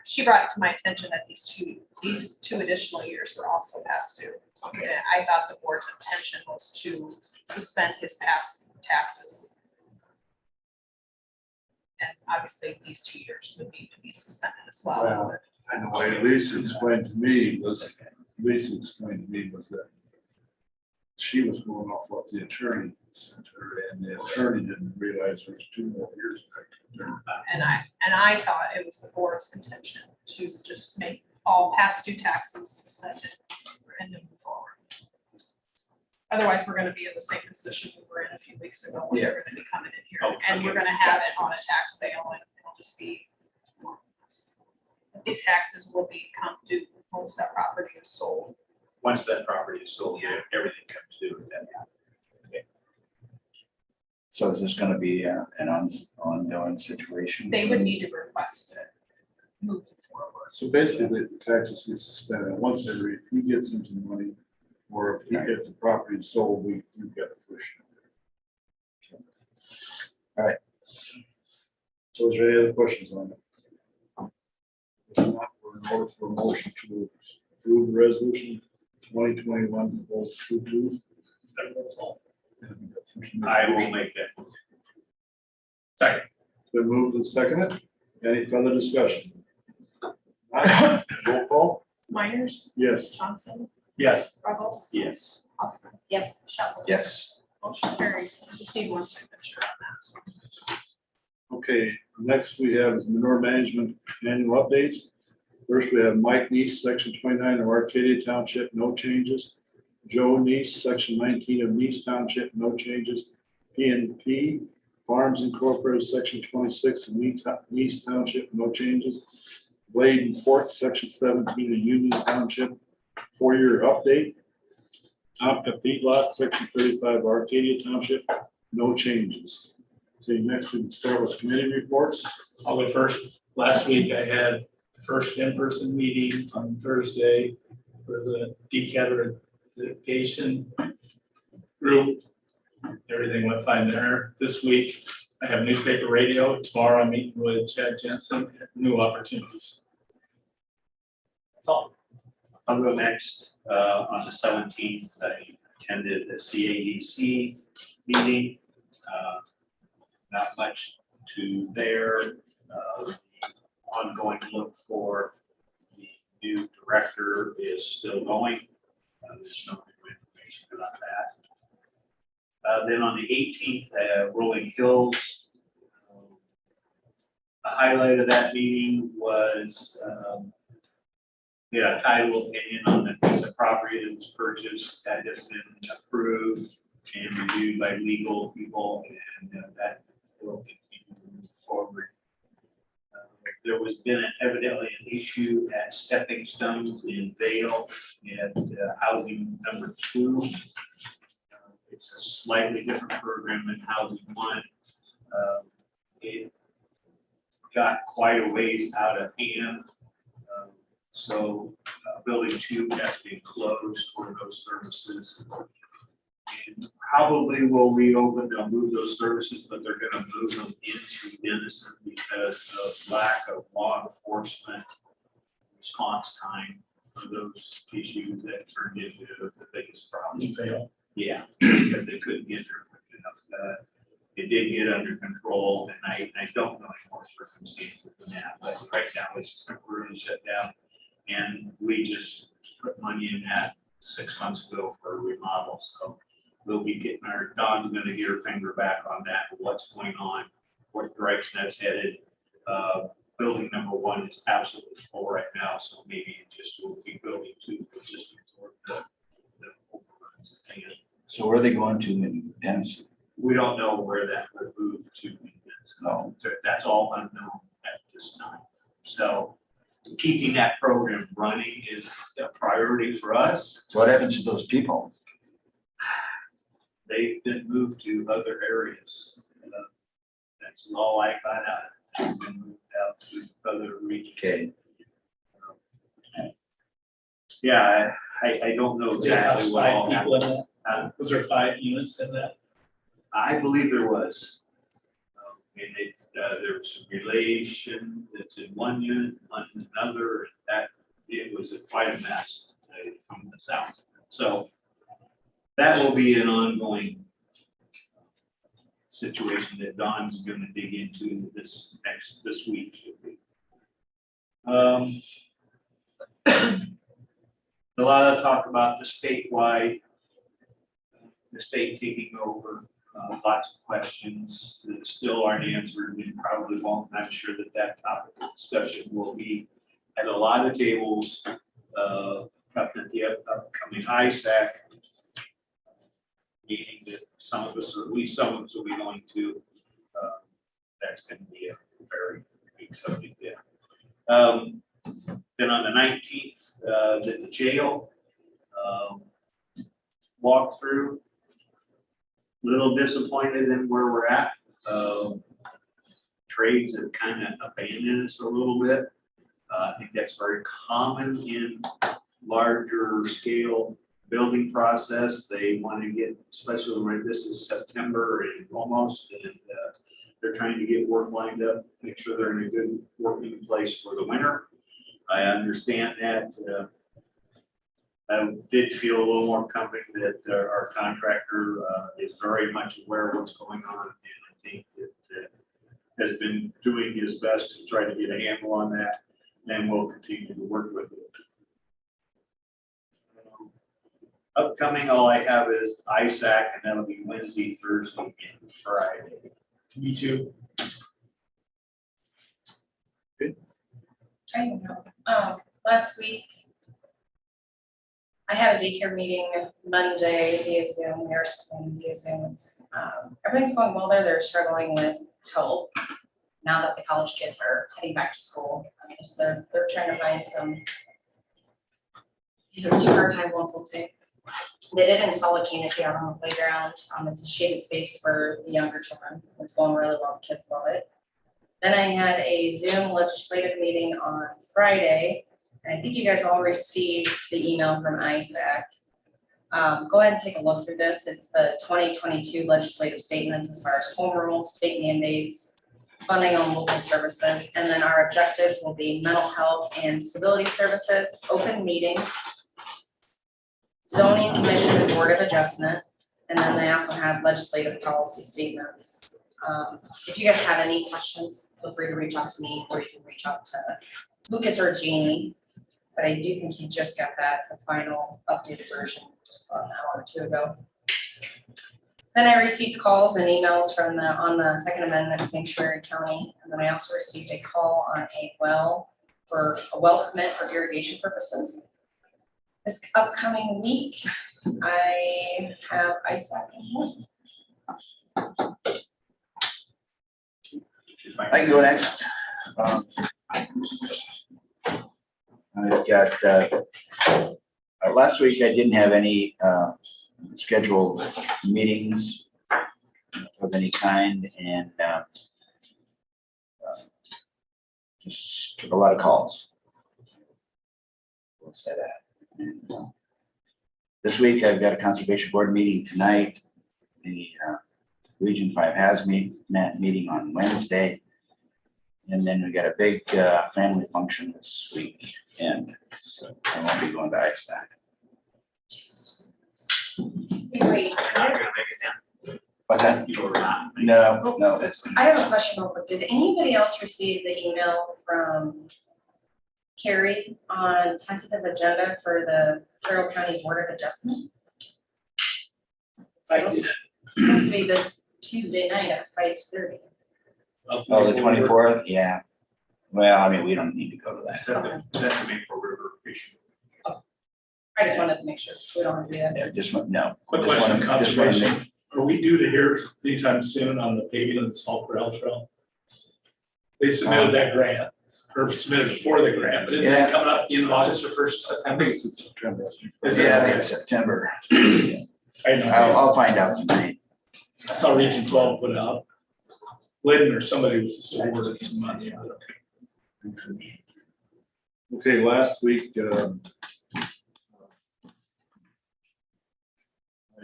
She brought it to my attention that these two additional years were also past due. okay. And I thought the board's intention was to suspend his past taxes. And obviously, these 2 years would need to be suspended as well. Well, and the way Lisa explained to me was that she was going off what the attorney sent her, and the attorney didn't realize there was 2 more years. And I thought it was the board's intention to just make all past due taxes suspended and then move forward. Otherwise, we're gonna be in the same position we were in a few weeks ago, where they're gonna be coming in here, and we're gonna have it on a tax sale, and it'll just be. These taxes will become due once that property is sold. Once that property is sold, everything comes due at that. So is this gonna be an ongoing situation? They would need to request it moving forward. So basically, the taxes get suspended once if he gets into money, or if he gets the property sold, we've got to push. All right. So is there any other questions on it? If not, we're in order for a motion to approve the resolution 2021-022. I will make that. Second. It's been moved and seconded. Any further discussion? Roll call? Miners, Yes. Johnson, Yes. Ruggles, Yes. Austin, Yes. Shetland. Yes. Motion carries. I just need one signature on that. Okay, next we have is manure management annual updates. First, we have Mike Neese, section 29 of Arcadia Township, no changes. Joe Neese, section 19 of Neese Township, no changes. P&P Farms Incorporated, section 26 of Neese Township, no changes. Blade and Port, section 17 of Union Township, 4-year update. Tomka Feedlot, section 35 of Arcadia Township, no changes. So next we can start with committee reports. I'll go first. Last week I had the first in-person meeting on Thursday for the decatherization group. Everything went fine there. This week I have newspaper radio. Tomorrow I'm meeting with Chad Jensen at New Opportunities. I'll go next. On the 17th, I attended the CAEC meeting. Not much to there. Ongoing look for the new director is still going. There's no new information about that. Then on the 18th, Rolling Hills. A highlight of that meeting was title opinion on the piece of property that was purchased. That has been approved and reviewed by legal people, and that will continue to move forward. There was been evidently an issue at Stepping Stones in Vale at housing number 2. It's a slightly different program than housing 1. It got quite a ways out of hand. So building 2 has been closed for those services. And probably will reopen, they'll move those services, but they're gonna move them into Denison because of lack of law enforcement response time for those issues that turned into the biggest problem. Yeah, because they couldn't get there quick enough. It did get under control, and I don't know any more circumstances than that, but right now it's temporarily shut down. And we just put money in that 6 months ago for a remodel, so we'll be getting Dawn's gonna get her finger back on that, what's going on, what direction that's headed. Building number 1 is absolutely full right now, so maybe it just will be building 2, but just absorb the overruns. So where are they going to in Denison? We don't know where that will move to. No. That's all unknown at this time. So keeping that program running is a priority for us. So what happens to those people? They've been moved to other areas. That's all I found out. They've been moved out to other regions. Okay. Yeah, I don't know exactly what all happened. Was there 5 units in that? I believe there was. And there was some relation that's in one unit, one in another, and that it was quite a mess from the south. So that will be an ongoing situation that Dawn's going to dig into this week. A lot of talk about the statewide, the state taking over. Lots of questions that still aren't answered and probably won't. I'm sure that topic of discussion will be at a lot of tables up at the upcoming ISAC meeting that some of us, or at least some of us, will be going to. That's going to be a very big subject there. Then on the 19th, the jail walkthrough. Little disappointed in where we're at. Trades have kind of abandoned us a little bit. I think that's very common in larger scale building process. They want to get, especially when this is September and almost, and they're trying to get work lined up, make sure they're in a good working place for the winter. I understand that. I did feel a little more comforting that our contractor is very much aware of what's going on, and I think that has been doing his best to try to get a handle on that, and we'll continue to work with it. Upcoming, all I have is ISAC, and that'll be Wednesday, Thursday, and Friday. Me too. I know. Last week, I had a daycare meeting Monday via Zoom. They're schooling via Zoom. Everything's going well there. They're struggling with help now that the college kids are heading back to school. So they're trying to find some. It's a hard time going full time. They did install a canopy out on the playground. It's a shaded space for the younger children. It's going really well. The kids love it. Then I had a Zoom legislative meeting on Friday. And I think you guys all received the email from ISAC. Go ahead and take a look through this. It's the 2022 legislative statements as far as home rule, state mandates, funding on local services, and then our objectives will be mental health and disability services, open meetings, zoning commission and board of adjustment, and then they also have legislative policy statements. If you guys have any questions, feel free to reach out to me, or you can reach out to Lucas or Jeannie. But I do think you just got the final updated version just about an hour or two ago. Then I received calls and emails from on the Second Amendment Sanctuary County, and then I also received a call on a well permit for irrigation purposes. This upcoming week, I have ISAC in hand. I can go next. I've got, last week I didn't have any scheduled meetings of any kind, and just took a lot of calls. We'll say that. And, this week I've got a conservation board meeting tonight. The Region 5 hazmat meeting on Wednesday. And then we got a big family function this week, and so I won't be going to ISAC. Wait, What's that? You were not. No, that's. I have a question real quick. Did anybody else receive the email from Carrie on tentative agenda for the Carroll County Board of Adjustment? It's supposed to be this Tuesday night at 5:30. Oh, the 24th, yeah. Well, I mean, we don't need to go to that. That's the Maple River issue. I just wanted to make sure, we don't want to do that. Yeah, no. Quick Just question, wanna- just wanna conservation. make- Are we due to hear anytime soon on the paving of the Salt Rail Trail? They submitted that grant, or submitted before the grant, but isn't that coming up in August or first of I September? think it's in September. Is it? Yeah, I think it's September. I know. I'll find out tonight. I saw Region 12 put it out. Glidden or somebody was just awarded some money. Okay, last week, I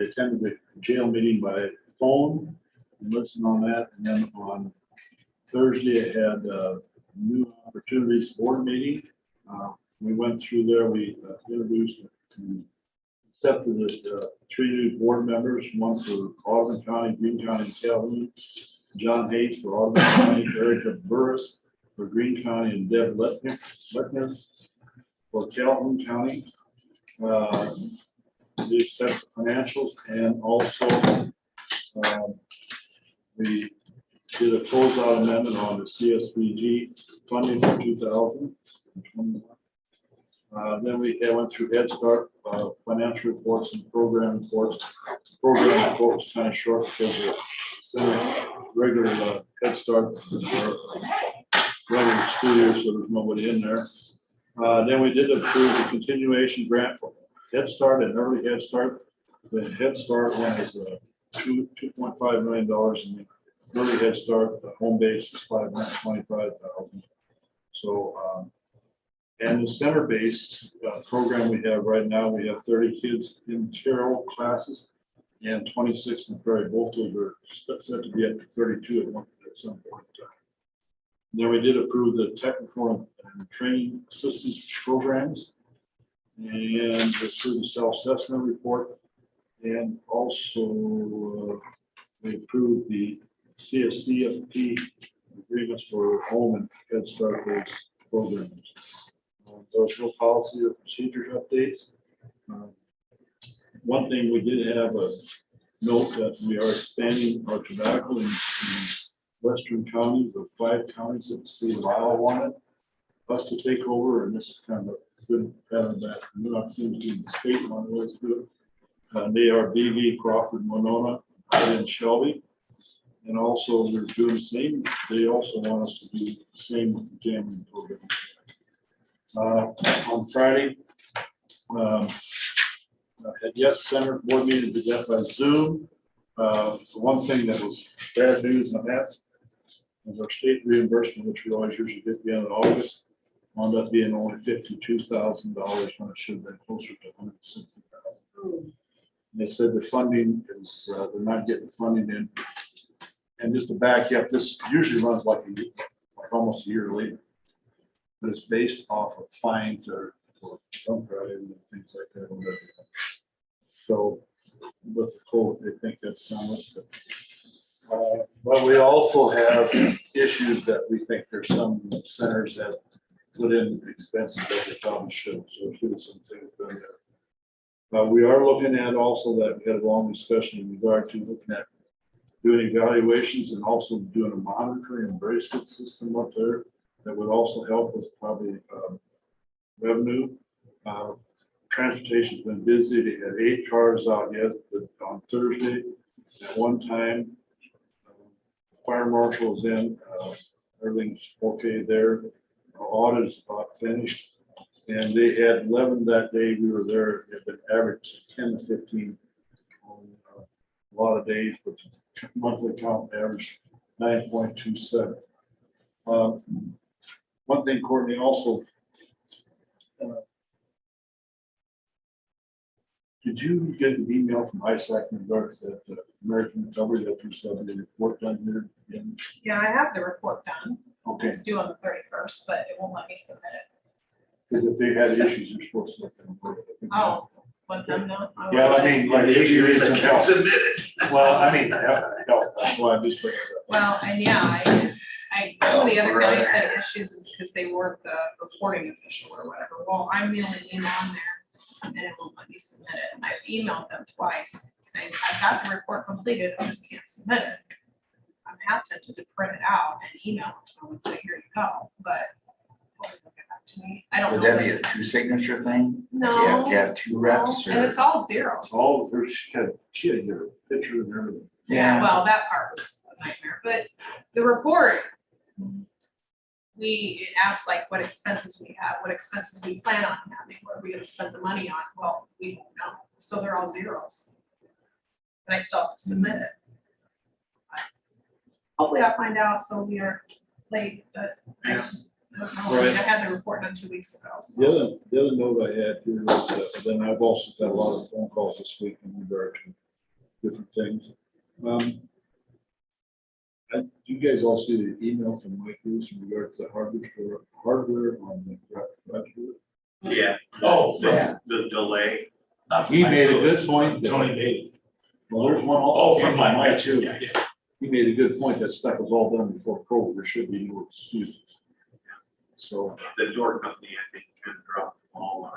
attended the jail meeting by phone and listened on that. And then on Thursday, I had a new opportunities board meeting. We went through there, we introduced and accepted the three new board members, one for Audubon County, Green County, and Calhoun. John Hayes for Audubon County, Erica Burris for Green County, and Deb Letner for Calhoun County. We accept the financials, and also we did a closeout amendment on the CSBG funding for 2021. Then we went through Head Start financial reports and program reports. Program reports kind of short because the regular Head Start regular school year, so there's nobody in there. Then we did approve the continuation grant for Head Start and Early Head Start. The Head Start one is $2.5 million, and the Early Head Start, the home base is $525,000. So, and the center base program we have right now, we have 30 kids in Carroll classes and 26 in Prairie. Both of them are set to be up to 32 at some point in time. Then we did approve the technical and training assistance programs, and approve the self-assessment report, and also we approved the CSCFP agreements for home and Head Start based programs. There's no policy or procedures updates. One thing we did have a note that we are expanding our tobacco in western counties of 5 counties that the state of Iowa wanted us to take over, and this is kind of a good pattern that new opportunity in the state one was good. They are BV, Crawford, Monona, and Shelby. And also we're doing the same. They also want us to do the same with the jamming program. On Friday, I had Yes Center board meeting, did that by Zoom. The one thing that was bad news on that was our state reimbursement, which we always usually get at the end of August, wound up being only $52,000 when it should have been closer to $160,000. They said the funding is, they're not getting funding in And just to back you up, this usually runs like almost a year later. But it's based off of fines or for drunk driving and things like that. So with the code, they think that's not. But we also have issues that we think there's some centers that put in expenses that they probably shouldn't, so there's some things in there. We are looking at also that we had a long discussion in regard to looking at doing evaluations and also doing a monitoring and bracelet system up there that would also help with probably revenue. Transportation's been busy. They had 8 cars out yet on Thursday. At one time, fire marshal's in, everything's okay there. Our audit is about finished. And they had 11 that day we were there, at an average 10 to 15 on a lot of days, but monthly count average 9.27. One thing, Courtney, also, did you get an email from ISAC in regards to that American Recovery that you saw the report done here? Yeah, I have the report done. Okay, It's due on the 31st, but it won't let me submit it. because if they had issues, you're supposed to let them know. Oh, let them know. Yeah, I mean, like, The issue is I can't help. submit it. Well, I mean, no, that's why I'm just bringing it up. Well, and yeah, some of the other counties had issues because they weren't the reporting official or whatever. Well, I'm the only name on there and it won't let me submit it. I've emailed them twice saying, I've got the report completed, I just can't submit it. I'm half tempted to print it out and email it to them and say, here you go, but always they'll get back to me. I don't know. Would that be a 2-signature thing? No. You have to have 2 reps? And or- it's all zeros. Oh, she had your picture and everything. Yeah, well, that part was a nightmare, but the report, it asked like what expenses we have, what expenses we plan on having, what are we gonna spend the money on? Well, we don't know, so they're all zeros. And I still have to submit it. Hopefully I'll find out, so we are late, but I don't know. I had the report done 2 weeks ago, so. The other note I had here was, then I've also got a lot of phone calls this week in regard to different things. You guys all see the email from Mike Lewis in regard to the hardware on the graduate? Yeah. Oh, From the delay. He made a good point. Tony made. Well, there's one. Oh, from Mike, too. yeah. He made a good point. That stuff was all done before COVID. There should be no excuses. So. The door company, I think, can drop the ball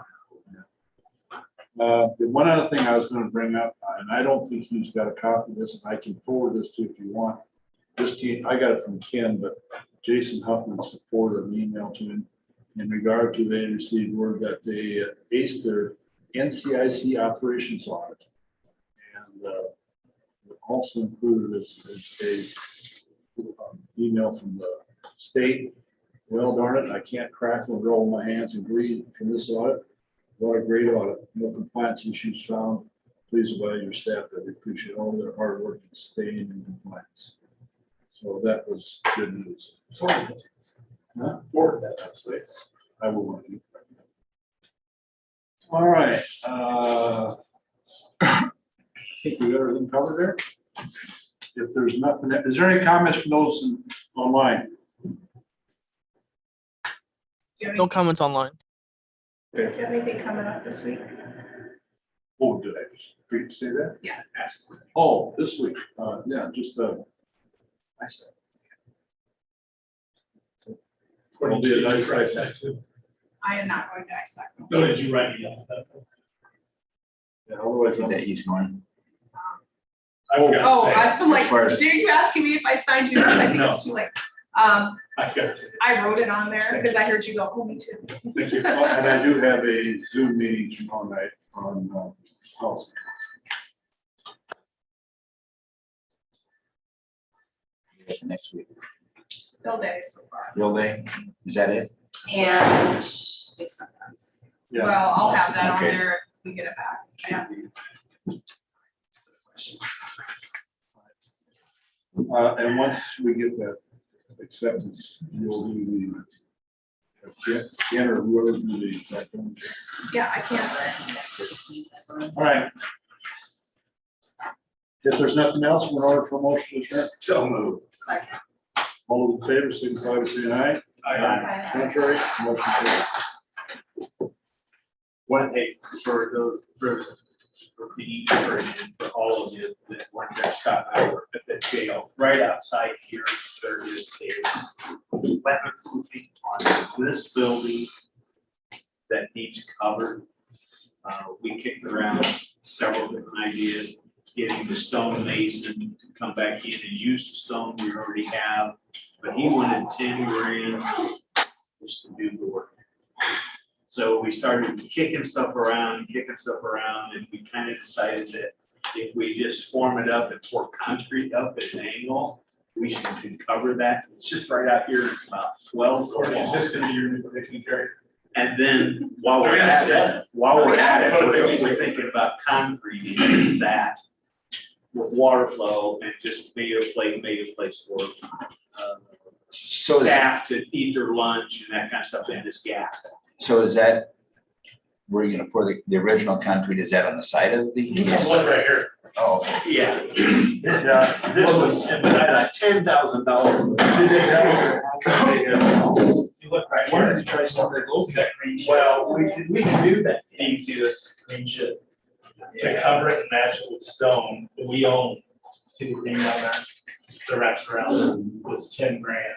on. The one other thing I was going to bring up, and I don't think he's got a copy of this, and I can forward this to you if you want. I got it from Ken, but Jason Huffman supported an email to him in regard to they received word that they aced their NCIC operations audit. And also included is a email from the state. Well, darn it, I can't crack and roll my hands and breathe from this audit. What a great audit. No compliance issues found. Please advise your staff that we appreciate all their hard work in staying in compliance. So that was good news. Forward that, that's right. I will want you. All right. I think we got everything covered there. If there's nothing, is there any comments from those online? No comments online. Do you have anything coming up this week? Oh, did I just say that? Yeah. Oh, this week, yeah, just, I said. So, it'll be a nice ISAC too. I am not going to ISAC. No, did you write it down? Yeah, otherwise, That he's going. I forgot to Oh, say. I'm like, As far as- are you asking me if I signed you? I think it's too late. I forgot to say. I wrote it on there because I heard you go, oh, me too. thank you. And I do have a Zoom meeting tomorrow night on house. Next week. Bill day so far. Will they? Is that it? And acceptance. Yeah. Well, I'll have that on Okay. there if we get it back. Yeah. And once we get that acceptance, you'll do the, Ken or whoever do the background check. Yeah, I can. All right. If there's nothing else, we're in order for a motion to adjourn. So moved. Second. All those in favor, signify by saying aye. Aye. Contrary, motion carries. One thing for the, for the, for all of you that weren't there, Scott and I were at the jail, right outside here, there is a weatherproofing on this building that needs covered. We kicked around several different ideas, getting the stone mason to come back in and use the stone we already have, but he wanted 10 grand just to do the work. So we started kicking stuff around, and we kind of decided that if we just form it up and pour concrete up at an angle, we should cover that. It's just right out here, it's about 12. Is this gonna be your new picnic area? And then while we're at it, we're thinking about concreting that with water flow and just maybe a place for staff to eat their lunch and that kind of stuff in this gap. So is that, where you're gonna pour the original concrete, is that on the side of the? One right here. Oh, okay. Yeah. Yeah, this was $10,000. You look right. Why don't you try something that looks that green shit? Well, we can do that. You can see this green shit. To cover it and match it with stone, we own, see the green down there? The wraps around was 10 grand.